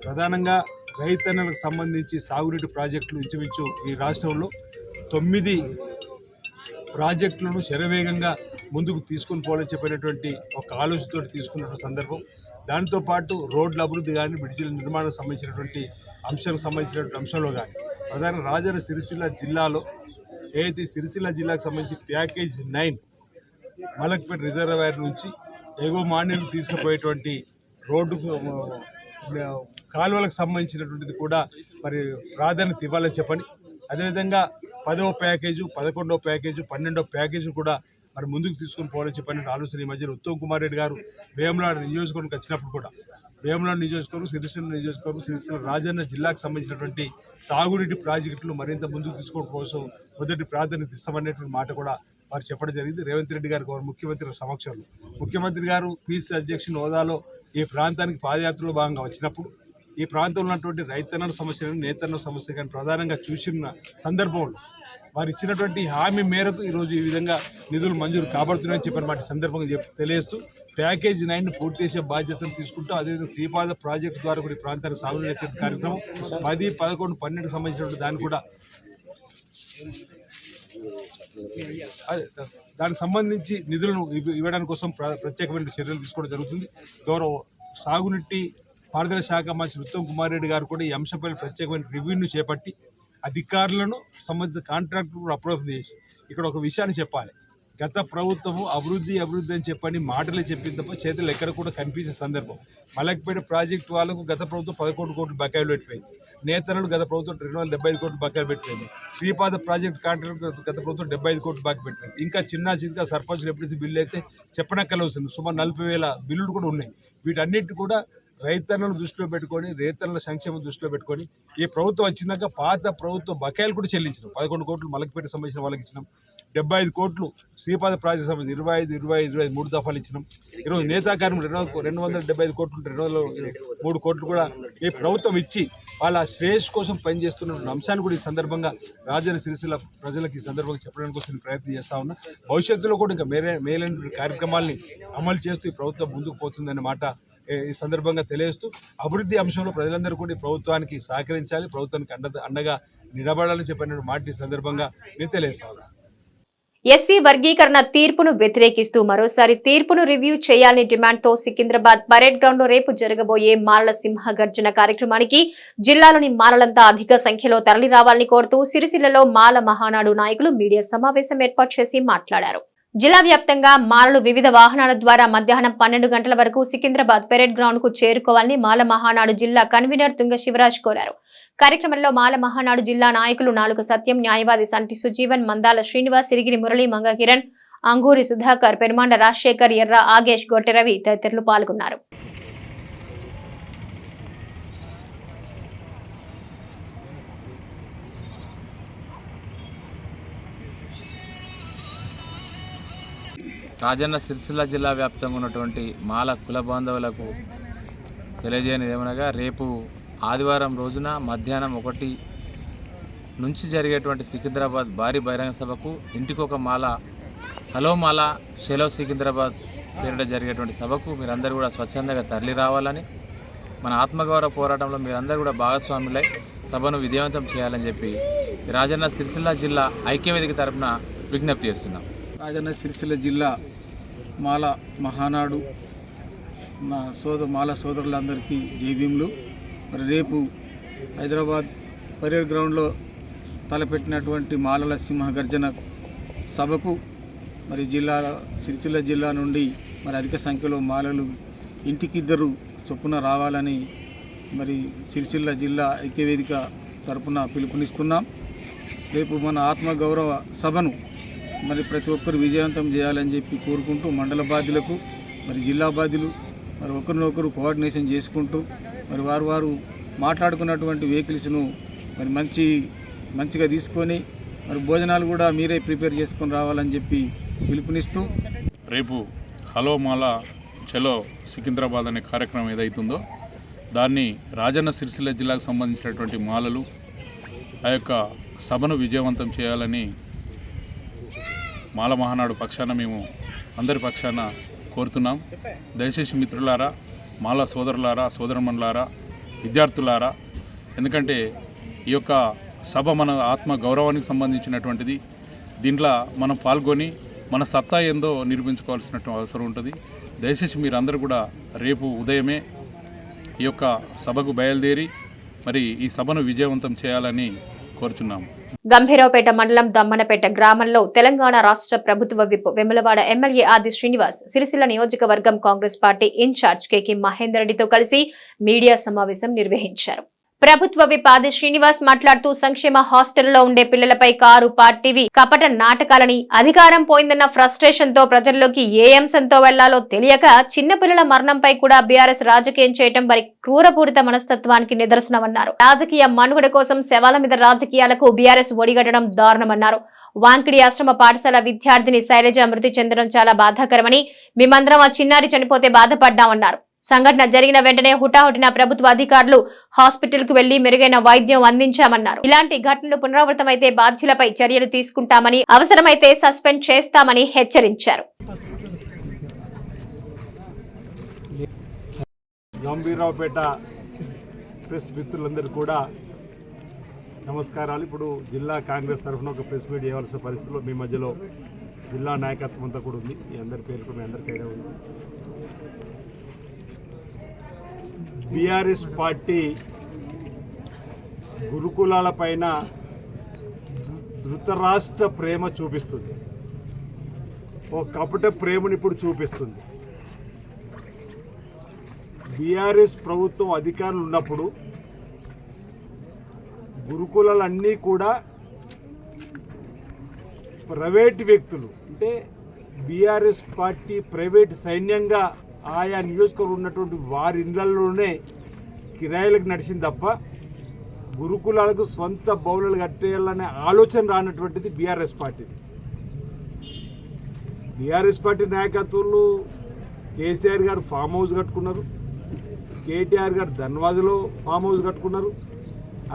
ప్రధానంగా రైతన్నలకు సంబంధించి సాగునీటి ప్రాజెక్టులు ఇంచుమించు ఈ రాష్ట్రంలో 9 ప్రాజెక్టులను శరవేగంగా ముందుకు తీసుకొని పోవాలని చెప్పినటువంటి ఒక ఆలోచనతో తీసుకున్నటువంటి సందర్భం. దాంతోపాటు రోడ్ల అభివృద్ధి కానీ, బ్రిడ్జిల నిర్మాణం సంబంధించినటువంటి అంశంలో కానీ ప్రధాన రాజన్న సిరిసిల్ల జిల్లాలో ఏదైతే సిరిసిల్ల జిల్లాకు సంబంధించి ప్యాకేజ్ 9 మలక్పేట రిజర్వాయర్ నుంచి ఎగువ మాన్యులు తీసుకుపోయేటువంటి రోడ్డుకు కాలువలకు సంబంధించినటువంటిది కూడా మరి ప్రాధాన్యత ఇవ్వాలని చెప్పని, అదేవిధంగా 10వ ప్యాకేజు, 11వ ప్యాకేజు, 12వ ప్యాకేజు కూడా మరి ముందుకు తీసుకొని పోవాలని చెప్పిన ఆలోచన ఈ మధ్యలో ఉత్తమ్ కుమార్ రెడ్డి గారు వేములవాడ నియోజకవర్గంకి వచ్చినప్పుడు కూడా వేములవాడ నియోజకవర్గం, సిరిసిల్ల నియోజకవర్గం, సిరిసిల్ల రాజన్న జిల్లాకు సంబంధించినటువంటి సాగునీటి ప్రాజెక్టులు మరింత ముందుకు తీసుకోవడం కోసం మొదటి ప్రాధాన్యత ఇస్తామనేటువంటి మాట కూడా వారు చెప్పడం జరిగింది. రేవంత్ రెడ్డి గారు ముఖ్యమంత్రి సమక్షంలో ముఖ్యమంత్రి గారు పీసీ అధ్యక్షుని హోదాలో ఈ ప్రాంతానికి పాదయాత్రలో భాగంగా వచ్చినప్పుడు ఈ ప్రాంతంలో ఉన్నటువంటి రైతన్న సమస్యలను నేతన్న సమస్య కానీ ప్రధానంగా చూసిన సందర్భంలో వారు ఇచ్చినటువంటి హామీ మేరకు ఈరోజు ఈ విధంగా నిధులు మంజూరు కాబడుతున్నాయని చెప్పిన మాట సందర్భంగా తెలియజేస్తూ ప్యాకేజ్ 9 పూర్తి చేసే బాధ్యతను తీసుకుంటూ అదేవిధంగా శ్రీపాద ప్రాజెక్టు ద్వారా కూడా ఈ ప్రాంతానికి సాగునీరు కార్యక్రమం 10, 11, 12 సంబంధించినటువంటి దాన్ని కూడా దానికి సంబంధించి నిధులను ఇవ్వడానికి కోసం ప్రత్యేకమైన చర్యలు తీసుకోవడం జరుగుతుంది. గౌరవ సాగునీటి పారుదల శాఖ మంత్రి ఉత్తమ్ కుమార్ రెడ్డి గారు కూడా ఈ అంశంపై ప్రత్యేకమైన రివ్యూను చేపట్టి అధికారులను సంబంధిత కాంట్రాక్టర్ కూడా అప్రోచ్ చేసి ఇక్కడ ఒక విషయాన్ని చెప్పాలి. గత ప్రభుత్వము అభివృద్ధి అని చెప్పని మాటలే చెప్పింది తప్ప చేతులు ఎక్కడ కూడా కనిపించే సందర్భం. మలక్పేట ప్రాజెక్టు వాళ్ళకు గత ప్రభుత్వం 11 కోట్లు బకాయిలు పెట్టిపోయింది. నేతలు గత ప్రభుత్వం 275 కోట్లు బకాయిలు పెట్టిపోయింది. శ్రీపాద ప్రాజెక్టు కాంట్రాక్టర్ గత ప్రభుత్వం 75 కోట్లు బాకీ పెట్టిపోయింది. ఇంకా చిన్న సర్పంచ్ ఎప్పుడైతే బిల్లు అయితే చెప్పనక్కర్లేదు. సుమారు 40,000 బిల్లులు కూడా ఉన్నాయి. వీటన్నిటి కూడా రైతన్నలు దృష్టిలో పెట్టుకొని రైతన్నల సంక్షేమం దృష్టిలో పెట్టుకొని ఈ ప్రభుత్వం వచ్చినాక పాత ప్రభుత్వ బకాయిలు కూడా చెల్లించినాం. 11 కోట్లు మలక్పేట సంబంధించిన వాళ్ళకి ఇచ్చినాం. 75 కోట్లు శ్రీపాద ప్రాజెక్టు సంబంధించి 25 3 దఫాలు ఇచ్చినాం. ఈరోజు నేతా కార్మికులు 275 కోట్లు 203 కోట్లు కూడా ఈ ప్రభుత్వం ఇచ్చి వాళ్ళ శ్రేయస్ కోసం పనిచేస్తున్న అంశాన్ని కూడా ఈ సందర్భంగా రాజన్న సిరిసిల్ల ప్రజలకు ఈ సందర్భంగా చెప్పడానికి కోసం ప్రయత్నం చేస్తా ఉన్నా. భవిష్యత్తులో కూడా ఇంకా మేలైన కార్యక్రమాల్ని అమలు చేస్తూ ఈ ప్రభుత్వం ముందుకు పోతుందనే మాట ఈ సందర్భంగా తెలియజేస్తూ అభివృద్ధి అంశంలో ప్రజలందరూ కూడా ఈ ప్రభుత్వానికి సహకరించాలి, ప్రభుత్వానికి అండగా నిలబడాలని చెప్పిన మాట ఈ సందర్భంగా నేను తెలియజేస్తా ఉన్నా. ఎస్సీ వర్గీకరణ తీర్పును వ్యతిరేకిస్తూ మరోసారి తీర్పును రివ్యూ చేయాలని డిమాండ్తో సికింద్రాబాద్ పరేడ్ గ్రౌండ్ లో రేపు జరగబోయే మాలల సింహ గర్జన కార్యక్రమానికి జిల్లాలోని మాలలంతా అధిక సంఖ్యలో తరలి రావాలని కోరుతూ సిరిసిల్లలో మాల మహానాడు నాయకులు మీడియా సమావేశం ఏర్పాటు చేసి మాట్లాడారు. జిల్లా వ్యాప్తంగా మాలలు వివిధ వాహనాల ద్వారా మధ్యాహ్నం 12 గంటల వరకు సికింద్రాబాద్ పెరేడ్ గ్రౌండ్ కు చేరుకోవాలని మాల మహానాడు జిల్లా కన్వీనర్ తుంగ శివరాజ్ కోరారు. కార్యక్రమంలో మాల మహానాడు జిల్లా నాయకులు నాలుక సత్యం, న్యాయవాది సంటి సుజీవన్, మందాల శ్రీనివాస్, సిరిగిరి మురళి, మంగ కిరణ్, అంగూరి సుధాకర్, పెరుమాండ రాజశేఖర్, ఎర్ర ఆగేష్, గొట్టెరవి తదితరులు పాల్గొన్నారు. రాజన్న సిరిసిల్ల జిల్లా వ్యాప్తంగా ఉన్నటువంటి మాల కుల బాంధవులకు తెలియజేయనిది ఏమనగా రేపు ఆదివారం రోజున మధ్యాహ్నం 1 నుంచి జరిగేటువంటి సికింద్రాబాద్ భారీ బహిరంగ సభకు ఇంటికొక మాల హలో మాల చలో సికింద్రాబాద్ పేరిట జరిగేటువంటి సభకు మీరందరూ కూడా స్వచ్ఛందంగా తరలి రావాలని, మన ఆత్మగౌరవ పోరాటంలో మీరందరూ కూడా భాగస్వాములై సభను విజయవంతం చేయాలని చెప్పి రాజన్న సిరిసిల్ల జిల్లా ఐక్యవేదిక తరపున విజ్ఞప్తి చేస్తున్నాం. రాజన్న సిరిసిల్ల జిల్లా మాల మహానాడు మాల సోదరులందరికీ జైభీములు. మరి రేపు హైదరాబాద్ పరేడ్ గ్రౌండ్లో తలపెట్టినటువంటి మాలల సింహ గర్జన సభకు మరి సిరిసిల్ల జిల్లా నుండి మరి అధిక సంఖ్యలో మాలలు ఇంటికిద్దరు చొప్పున రావాలని మరి సిరిసిల్ల జిల్లా ఐక్యవేదిక తరపున పిలుపునిస్తున్నాం. రేపు మన ఆత్మగౌరవ సభను మరి ప్రతి ఒక్కరు విజయవంతం చేయాలని చెప్పి కోరుకుంటూ మండల బాధ్యులకు మరి జిల్లా బాధ్యులు మరి ఒకరినొకరు కోఆర్డినేషన్ చేసుకుంటూ మరి వారు మాట్లాడుకున్నటువంటి వెహికల్స్ను మరి మంచిగా తీసుకొని మరి భోజనాలు కూడా మీరే ప్రిపేర్ చేసుకొని రావాలని చెప్పి పిలుపునిస్తూ రేపు హలో మాల చలో సికింద్రాబాద్ అనే కార్యక్రమం ఏదైతుందో దాన్ని రాజన్న సిరిసిల్ల జిల్లాకు సంబంధించినటువంటి మాలలు ఆ యొక్క సభను విజయవంతం చేయాలని మాల మహానాడు పక్షాన మేము అందరి పక్షాన కోరుతున్నాం. దయచేసి మిత్రులారా, మాల సోదరులారా, సోదరమణులారా, విద్యార్థులారా, ఎందుకంటే ఈ యొక్క సభ మన ఆత్మ గౌరవానికి సంబంధించినటువంటిది. దీంట్లో మనం పాల్గొని మన సత్తా ఏందో నిరూపించుకోవాల్సినటువంటి అవసరం ఉంటుంది. దయచేసి మీరందరూ కూడా రేపు ఉదయమే ఈ యొక్క సభకు బయలుదేరి మరి ఈ సభను విజయవంతం చేయాలని కోరుచున్నాము. గంభీరావుపేట మండలం దమ్మనపేట గ్రామంలో తెలంగాణ రాష్ట్ర ప్రభుత్వ విప్ వెములవాడ ఎమ్మెల్యే ఆది శ్రీనివాస్ సిరిసిల్ల నియోజకవర్గం కాంగ్రెస్ పార్టీ ఇన్ఛార్జ్ కేకి మహేందర్ రెడ్డితో కలిసి మీడియా సమావేశం నిర్వహించారు. ప్రభుత్వ విప్ ఆది శ్రీనివాస్ మాట్లాడుతూ సంక్షేమ హాస్టల్లో ఉండే పిల్లలపై కారు పార్టీవి కపట నాటకాలని అధికారం పోయిందన్న ఫ్రస్ట్రేషన్ తో ప్రజల్లోకి ఏ అంశంతో వెళ్లాలో తెలియక చిన్నపిల్లల మరణంపై కూడా బీఆర్ఎస్ రాజకీయం చేయడం వారి క్రూరపూరిత మనస్తత్వానికి నిదర్శనమన్నారు. రాజకీయ మనుగడ కోసం శవాల మీద రాజకీయాలకు బీఆర్ఎస్ ఒడిగట్టడం దారుణమన్నారు. వాంకిడి ఆశ్రమ పాఠశాల విద్యార్థిని శైలజ మృతి చెందడం చాలా బాధాకరమని, మేమందరం ఆ చిన్నారి చనిపోతే బాధపడ్డామన్నారు. సంఘటన జరిగిన వెంటనే హుటాహుటిన ప్రభుత్వ అధికారులు హాస్పిటల్ కు వెళ్లి మెరుగైన వైద్యం అందించామన్నారు. ఇలాంటి ఘటనలు పునరావృతమైతే బాధ్యులపై చర్యలు తీసుకుంటామని, అవసరమైతే సస్పెండ్ చేస్తామని హెచ్చరించారు. గంభీరావుపేట ప్రెస్ మిత్రులందరూ కూడా నమస్కారాలు. ఇప్పుడు జిల్లా కాంగ్రెస్ తరఫున ఒక ప్రెస్ మీట్ చేయవలసిన పరిస్థితుల్లో మీ మధ్యలో జిల్లా నాయకత్వం అంతా కూడా ఉంది. మీ అందరి పేరు మీ అందరికీ ఐడియా ఉంది. బీఆర్ఎస్ పార్టీ గురుకులాల పైన ధృతరాష్ట్ర ప్రేమ చూపిస్తుంది. ఓ కపట ప్రేమను ఇప్పుడు చూపిస్తుంది. బీఆర్ఎస్ ప్రభుత్వం అధికారులు ఉన్నప్పుడు గురుకులాలన్నీ కూడా ప్రైవేట్ వ్యక్తులు, అంటే బీఆర్ఎస్ పార్టీ ప్రైవేట్ సైన్యంగా ఆయా నియోజకవర్గంలో ఉన్నటువంటి వారి ఇళ్లలోనే కిరాయిలకు నడిచింది తప్ప గురుకులాలకు స్వంత బౌలలు కట్టేయాలనే ఆలోచన రానటువంటిది బీఆర్ఎస్ పార్టీ. బీఆర్ఎస్ పార్టీ నాయకత్వంలో కేసీఆర్ గారు ఫామ్ హౌస్ కట్టుకున్నారు, కేటీఆర్ గారు ధన్వాజ్లో ఫామ్ హౌస్ కట్టుకున్నారు.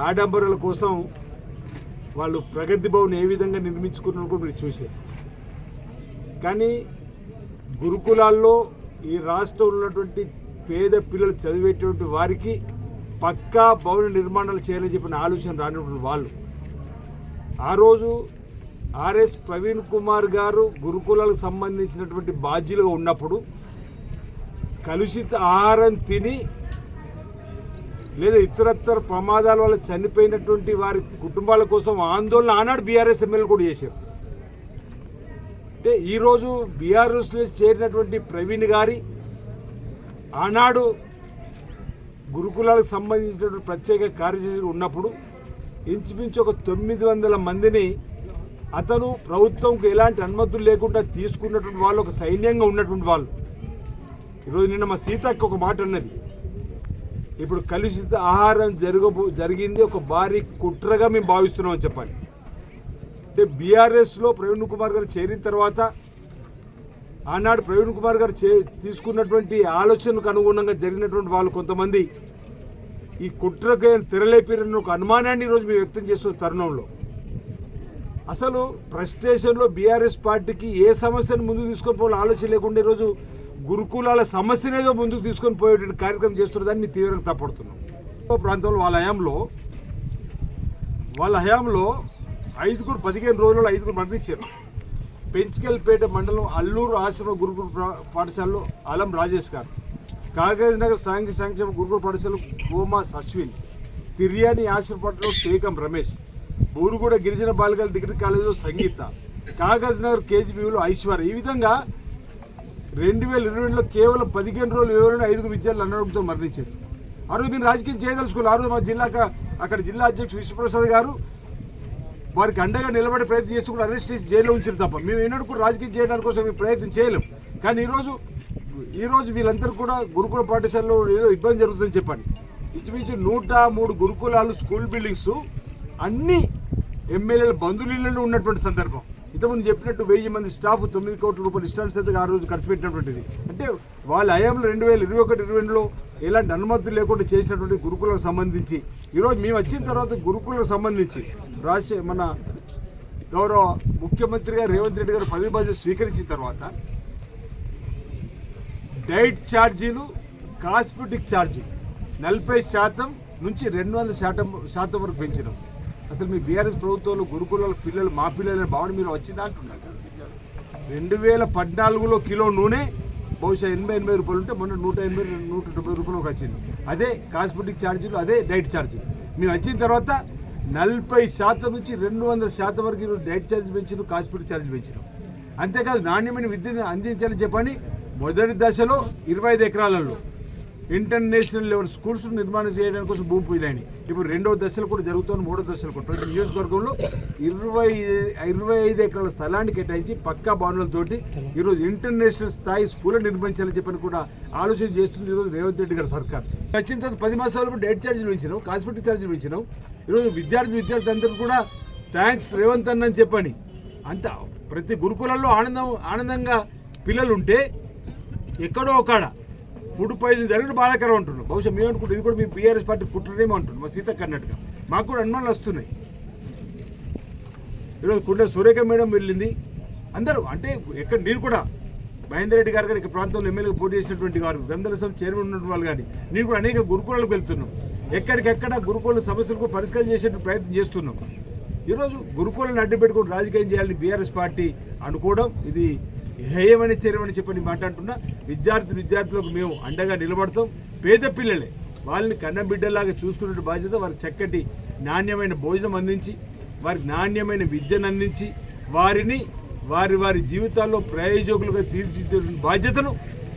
ఆడంబరాల కోసం వాళ్ళు ప్రగతి భవన్ ఏ విధంగా నిర్మించుకున్నారో కూడా మీరు చూశారు. కానీ గురుకులాల్లో ఈ రాష్ట్రంలో ఉన్నటువంటి పేద పిల్లలు చదివేటువంటి వారికి పక్కా భవన నిర్మాణాలు చేయాలని చెప్పిన ఆలోచన రానటువంటి వాళ్ళు ఆ రోజు ఆర్ఎస్ ప్రవీణ్ కుమార్ గారు గురుకులాలకు సంబంధించినటువంటి బాధ్యులుగా ఉన్నప్పుడు కలుషిత ఆహారం తిని లేదా ఇతరత్ర ప్రమాదాల వల్ల చనిపోయినటువంటి వారి కుటుంబాల కోసం ఆందోళన ఆనాడు బీఆర్ఎస్ ఎమ్మెల్యేలు కూడా చేశారు. అంటే ఈరోజు బీఆర్ఎస్లో చేరినటువంటి ప్రవీణ్ గారి ఆనాడు గురుకులాలకు సంబంధించినటువంటి ప్రత్యేక కార్యదర్శి ఉన్నప్పుడు ఇంచుమించు ఒక 900 మందిని అతను ప్రభుత్వంకు ఎలాంటి అనుమతులు లేకుండా తీసుకున్నటువంటి వాళ్ళు, ఒక సైన్యంగా ఉన్నటువంటి వాళ్ళు. ఈరోజు నిన్న మా సీతక్క ఒక మాట అన్నది, ఇప్పుడు కలుషిత ఆహారం జరిగింది ఒక భారీ కుట్రగా మేము భావిస్తున్నామని చెప్పాలి. అంటే బీఆర్ఎస్లో ప్రవీణ్ కుమార్ గారు చేరిన తర్వాత ఆనాడు ప్రవీణ్ కుమార్ గారు తీసుకున్నటువంటి ఆలోచనకు అనుగుణంగా జరిగినటువంటి వాళ్ళు కొంతమంది ఈ కుట్రకి తెరలేపిరన్న ఒక అనుమానాన్ని ఈరోజు మేము వ్యక్తం చేస్తున్న తరుణంలో అసలు ఫ్రస్ట్రేషన్లో బీఆర్ఎస్ పార్టీకి ఏ సమస్యను ముందుకు తీసుకొని పోవాలో ఆలోచన లేకుండా ఈరోజు గురుకులాల సమస్యనేదో ముందుకు తీసుకొని పోయేటువంటి కార్యక్రమం చేస్తున్నదాన్ని మేము తీవ్రంగా తప్పడుతున్నాం. ప్రాంతంలో వాళ్ళ హయాంలో 15 రోజుల్లో 5 మరణించారు. పెంచికల్పేట మండలం అల్లూరు ఆశ్రమ గురుకుల పాఠశాలలో అలం రాజేష్ గారు, కాగజ్ నగర్ సాంఘిక సంక్షేమ గురుకుల పాఠశాలలో గోమాస్ అశ్విన్, తిర్యాని ఆశ్రమపాఠలో టేకం రమేష్, బూరుగూడ గిరిజన బాలికల డిగ్రీ కాలేజీలో సంగీత, కాగజ్ నగర్ కేజీబీలో ఐశ్వర్య. ఈ విధంగా 2022లో కేవలం 15 రోజులు ఎవరైనా 5 విద్యార్థులు అనారోగ్యంతో మరణించారు. ఆ రోజు మీరు రాజకీయం చేయదలుచుకోవాలి. ఆ రోజు మా అక్కడ జిల్లా అధ్యక్షుడు విశ్వప్రసాద్ గారు వారికి అండగా నిలబడే ప్రయత్నం చేస్తూ కూడా అరెస్ట్ చేసి జైల్లో ఉంచారు తప్ప మేము ఏనాడు కూడా రాజకీయం చేయడానికి కోసం మేము ప్రయత్నం చేయలేం. కానీ ఈరోజు వీళ్ళందరూ కూడా గురుకుల పాఠశాలలో ఏదో ఇబ్బంది జరుగుతుందని చెప్పండి. ఇంచుమించు 103 గురుకులాలు, స్కూల్ బిల్డింగ్స్ అన్ని ఎమ్మెల్యేల బంధువులలో ఉన్నటువంటి సందర్భం. ఇంతకుముందు చెప్పినట్టు 1000 మంది స్టాఫ్ 9 కోట్ల రూపాయలు ఇష్టానుసారంగా ఆ రోజు ఖర్చు పెట్టినటువంటిది. అంటే వాళ్ళ హయాంలో 2021-22లో ఎలాంటి అనుమతులు లేకుండా చేసినటువంటి గురుకులకు సంబంధించి ఈరోజు మేము వచ్చిన తర్వాత గురుకులకు సంబంధించి మన గౌరవ ముఖ్యమంత్రి గారు రేవంత్ రెడ్డి గారు పదవి బాధ్యత స్వీకరించిన తర్వాత డైట్ ఛార్జీలు, కాస్మెటిక్ ఛార్జీ 40% నుంచి 200% వరకు పెంచినాం. అసలు మీ బీఆర్ఎస్ ప్రభుత్వంలో గురుకులాల పిల్లలు మా పిల్లల భావన మీరు వచ్చిందా అంటున్నారు. 2014లో కిలో నూనె బహుశా 80 రూపాయలు ఉంటే మొన్న 180-190 రూపాయలకు వచ్చింది. అదే కాస్మెటిక్ ఛార్జీలు, అదే డైట్ ఛార్జీలు. మేము వచ్చిన తర్వాత 40% నుంచి 200% వరకు ఈరోజు డైట్ ఛార్జీ పెంచినాం, కాస్మెటిక్ ఛార్జీ పెంచినాం. అంతేకాదు నాణ్యమైన విద్యను అందించాలని చెప్పని మొదటి దశలో 25 ఎకరాలలో ఇంటర్నేషనల్ లెవెల్ స్కూల్స్ నిర్మాణం చేయడానికి కోసం భూమి పూజలు అయినాయి. ఇప్పుడు 2వ దశలు కూడా జరుగుతుంది, 3వ దశలు కూడా. ప్రతి నియోజకవర్గంలో 25 ఎకరాల స్థలాన్ని కేటాయించి పక్కా భవనాలతోటి ఈరోజు ఇంటర్నేషనల్ స్థాయి స్కూల్ నిర్మించాలని చెప్పని కూడా ఆలోచన చేస్తుంది ఈరోజు రేవంత్ రెడ్డి గారి సర్కార్. వచ్చిన తర్వాత 10 మాసాల డేట్ ఛార్జీలు పెంచినాం, కాస్మెటిక్ ఛార్జీలు పెంచినాం. ఈరోజు విద్యార్థి అందరూ కూడా థ్యాంక్స్ రేవంత్ అన్న అని చెప్పని అంత ప్రతి గురుకులంలో ఆనందంగా పిల్లలు ఉంటే ఎక్కడో ఒకడ ఫుడ్ పాయిజన్ జరిగిన బాధాకరం అంటున్నాం. బహుశా మేము అనుకుంటే ఇది కూడా మీ బీఆర్ఎస్ పార్టీ కుట్రనేమో అంటున్నాం. మా సీతక్క అన్నట్టుగా మాకు కూడా అనుమానాలు వస్తున్నాయి. ఈరోజు కుండ సురేఖ మేడం వెళ్ళింది, అందరూ అంటే ఎక్కడ నేను కూడా మహేందర్ రెడ్డి గారు కానీ ఇక్కడ ప్రాంతంలో ఎమ్మెల్యేగా పోటీ చేసినటువంటి వారు, గ్రంథాల సభ చైర్మన్ ఉన్నటువంటి వాళ్ళు కానీ నేను కూడా అనేక గురుకులాలకు వెళ్తున్నాం. ఎక్కడికెక్కడ గురుకుల సమస్యలకు పరిష్కారం చేసే ప్రయత్నం చేస్తున్నాం. ఈరోజు గురుకులను అడ్డుపెట్టుకుని రాజకీయం చేయాలని బీఆర్ఎస్ పార్టీ అనుకోవడం ఇది హేయమని చర్యమని చెప్పని మాట్లాడుతున్నా. విద్యార్థులకు మేము అండగా నిలబడతాం. పేద పిల్లలే వాళ్ళని కన్న బిడ్డలాగా చూసుకునే బాధ్యత, వారికి చక్కటి నాణ్యమైన భోజనం అందించి వారికి నాణ్యమైన విద్యను అందించి వారిని వారి జీవితాల్లో ప్రయోజకులుగా తీర్చిదిద్దే బాధ్యతను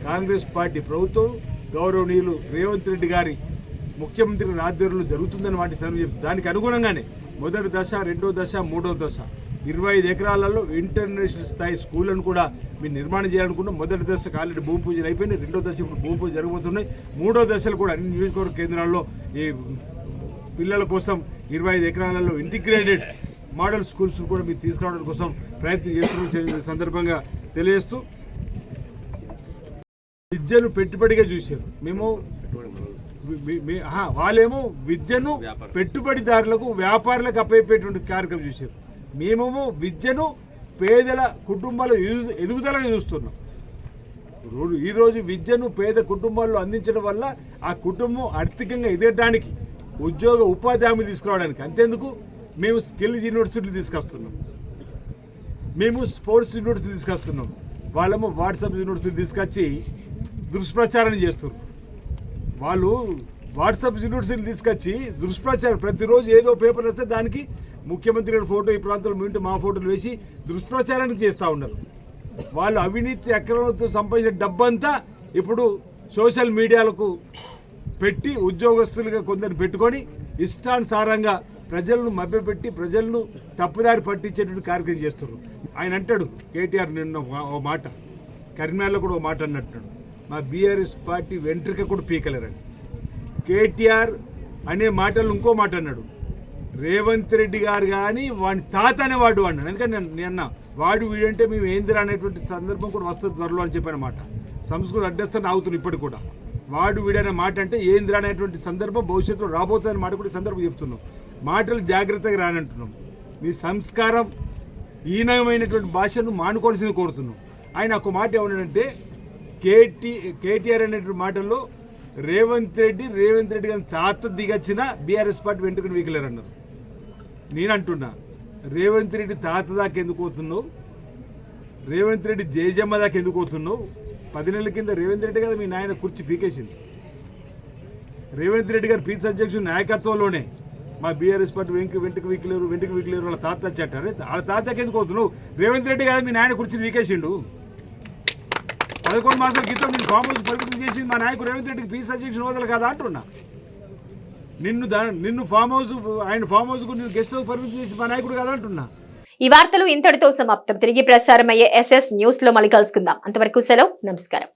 కాంగ్రెస్ పార్టీ ప్రభుత్వం గౌరవనీయులు రేవంత్ రెడ్డి గారి ముఖ్యమంత్రి ఆధ్వర్యంలో జరుగుతుందని వాటి దానికి అనుగుణంగానే 1వ దశ, 2వ దశ, 3వ దశ 25 ఎకరాలలో ఇంటర్నేషనల్ స్థాయి స్కూళ్లను కూడా మీరు నిర్మాణం చేయాలనుకున్నాం. 1వ దశకు ఆల్రెడీ భూమి పూజలు అయిపోయినాయి, 2వ దశ ఇప్పుడు భూమి పూజ జరగబోతున్నాయి. 3వ దశలు కూడా అన్ని నియోజకవర్గ కేంద్రాల్లో ఈ పిల్లల కోసం 25 ఎకరాలలో ఇంటిగ్రేటెడ్ మోడల్ స్కూల్స్ కూడా మీరు తీసుకురావడం కోసం ప్రయత్నం చేస్తున్న సందర్భంగా తెలియజేస్తూ విద్యను పెట్టుబడిగా చూశారు. వాళ్ళేమో విద్యను పెట్టుబడిదారులకు వ్యాపారులకు అప్పయ్యేటువంటి కార్యక్రమం చూశారు. మేమేమో విద్యను పేదల కుటుంబాల ఎదుగుదలగా చూస్తున్నాం. ఈరోజు విద్యను పేద కుటుంబాల్లో అందించడం వల్ల ఆ కుటుంబం ఆర్థికంగా ఎదగడానికి ఉపాధి హామీ తీసుకురావడానికి. అంతేందుకు మేము స్కిల్స్ యూనివర్సిటీలు తీసుకొస్తున్నాం, మేము స్పోర్ట్స్ యూనివర్సిటీ తీసుకొస్తున్నాం. వాళ్ళేమో వాట్సాప్ యూనివర్సిటీ తీసుకొచ్చి దుష్ప్రచారం చేస్తున్నారు. వాళ్ళు వాట్సాప్ యూనివర్సిటీలు తీసుకొచ్చి దుష్ప్రచారం ప్రతిరోజు ఏదో పేపర్ వస్తే దానికి ముఖ్యమంత్రి గారి ఫోటో, ఈ ప్రాంతంలో మీ మా ఫోటోలు వేసి దుష్ప్రచారానికి చేస్తూ ఉన్నారు. వాళ్ళు అవినీతి అక్రమంతో సంపాదించిన డబ్బంతా ఇప్పుడు సోషల్ మీడియాలకు పెట్టి ఉద్యోగస్తులుగా కొందరు పెట్టుకొని ఇష్టానుసారంగా ప్రజలను మభ్యపెట్టి ప్రజలను తప్పుదారి పట్టించేటువంటి కార్యక్రమం చేస్తున్నారు. ఆయన అంటాడు కేటీఆర్ నిన్న ఓ మాట, కరీంనగర్లో కూడా ఓ మాట అన్నట్టున్నాడు, మా బీఆర్ఎస్ పార్టీ వెంట్రుక కూడా పీకలేరని. కేటీఆర్ అనే మాటలు ఇంకో మాట అన్నాడు, రేవంత్ రెడ్డి గారు కానీ వాడి తాత అనేవాడు అన్నాడు. ఎందుకంటే నేను వాడు వీడంటే మేము ఏందిరా అనేటువంటి సందర్భం కూడా వస్తుంది త్వరలో అని చెప్పిన మాట. సంస్కృతి అడ్డస్తాను ఆగుతుంది ఇప్పటికి కూడా. వాడు వీడనే మాట అంటే ఏందిరా అనేటువంటి సందర్భం భవిష్యత్తులో రాబోతుందని మాట కూడా సందర్భం చెప్తున్నాం. మాటలు జాగ్రత్తగా రానంటున్నాం. మీ సంస్కారం హీనమైనటువంటి భాషను మానుకోవాల్సింది కోరుతున్నాం. ఆయన ఒక మాట ఏమన్నాడంటే కేటీఆర్ అనేటువంటి మాటల్లో రేవంత్ రెడ్డి గారిని తాత దిగచ్చిన బీఆర్ఎస్ పార్టీ వెంటనే వీకలేరు అన్నారు. నేను అంటున్నా, రేవంత్ రెడ్డి తాత దాకా ఎందుకు పోతున్నావు, రేవంత్ రెడ్డి జేజమ్మ దాకా ఎందుకు పోతున్నావు? 10 నెలల కింద రేవంత్ రెడ్డి కదా మీ నాయన కుర్చీ పీకేసింది. రేవంత్ రెడ్డి గారు పీసీ అధ్యక్షుడు నాయకత్వంలోనే మా బీఆర్ఎస్ పార్టీ వెంటకి వీకలేరు వాళ్ళ తాత వచ్చారు. వాళ్ళ తాతకి ఎందుకు పోతున్నావు? రేవంత్ రెడ్డి కదా మీ నాయన కుర్చీని వీకేసిండు. 11 మాసాల క్రితం నేను ఫామ్ హౌస్ పరిమితం చేసింది మా నాయకుడు రేవంత్ రెడ్డికి పీసీ అధ్యక్షుడు హోదాలు కదా అంటున్నా. నిన్ను ఫామ్ హౌస్, ఆయన ఫామ్ హౌస్ కు గెస్ట్ హౌస్ పరిమితం చేసి మా నాయకుడు కదా అంటున్నా. ఈ వార్తలు ఇంతటితో సమాప్తం. తిరిగి ప్రసారమయ్యే SS న్యూస్ లో మళ్ళీ కలుసుకుందాం. అంతవరకు సెలవు, నమస్కారం.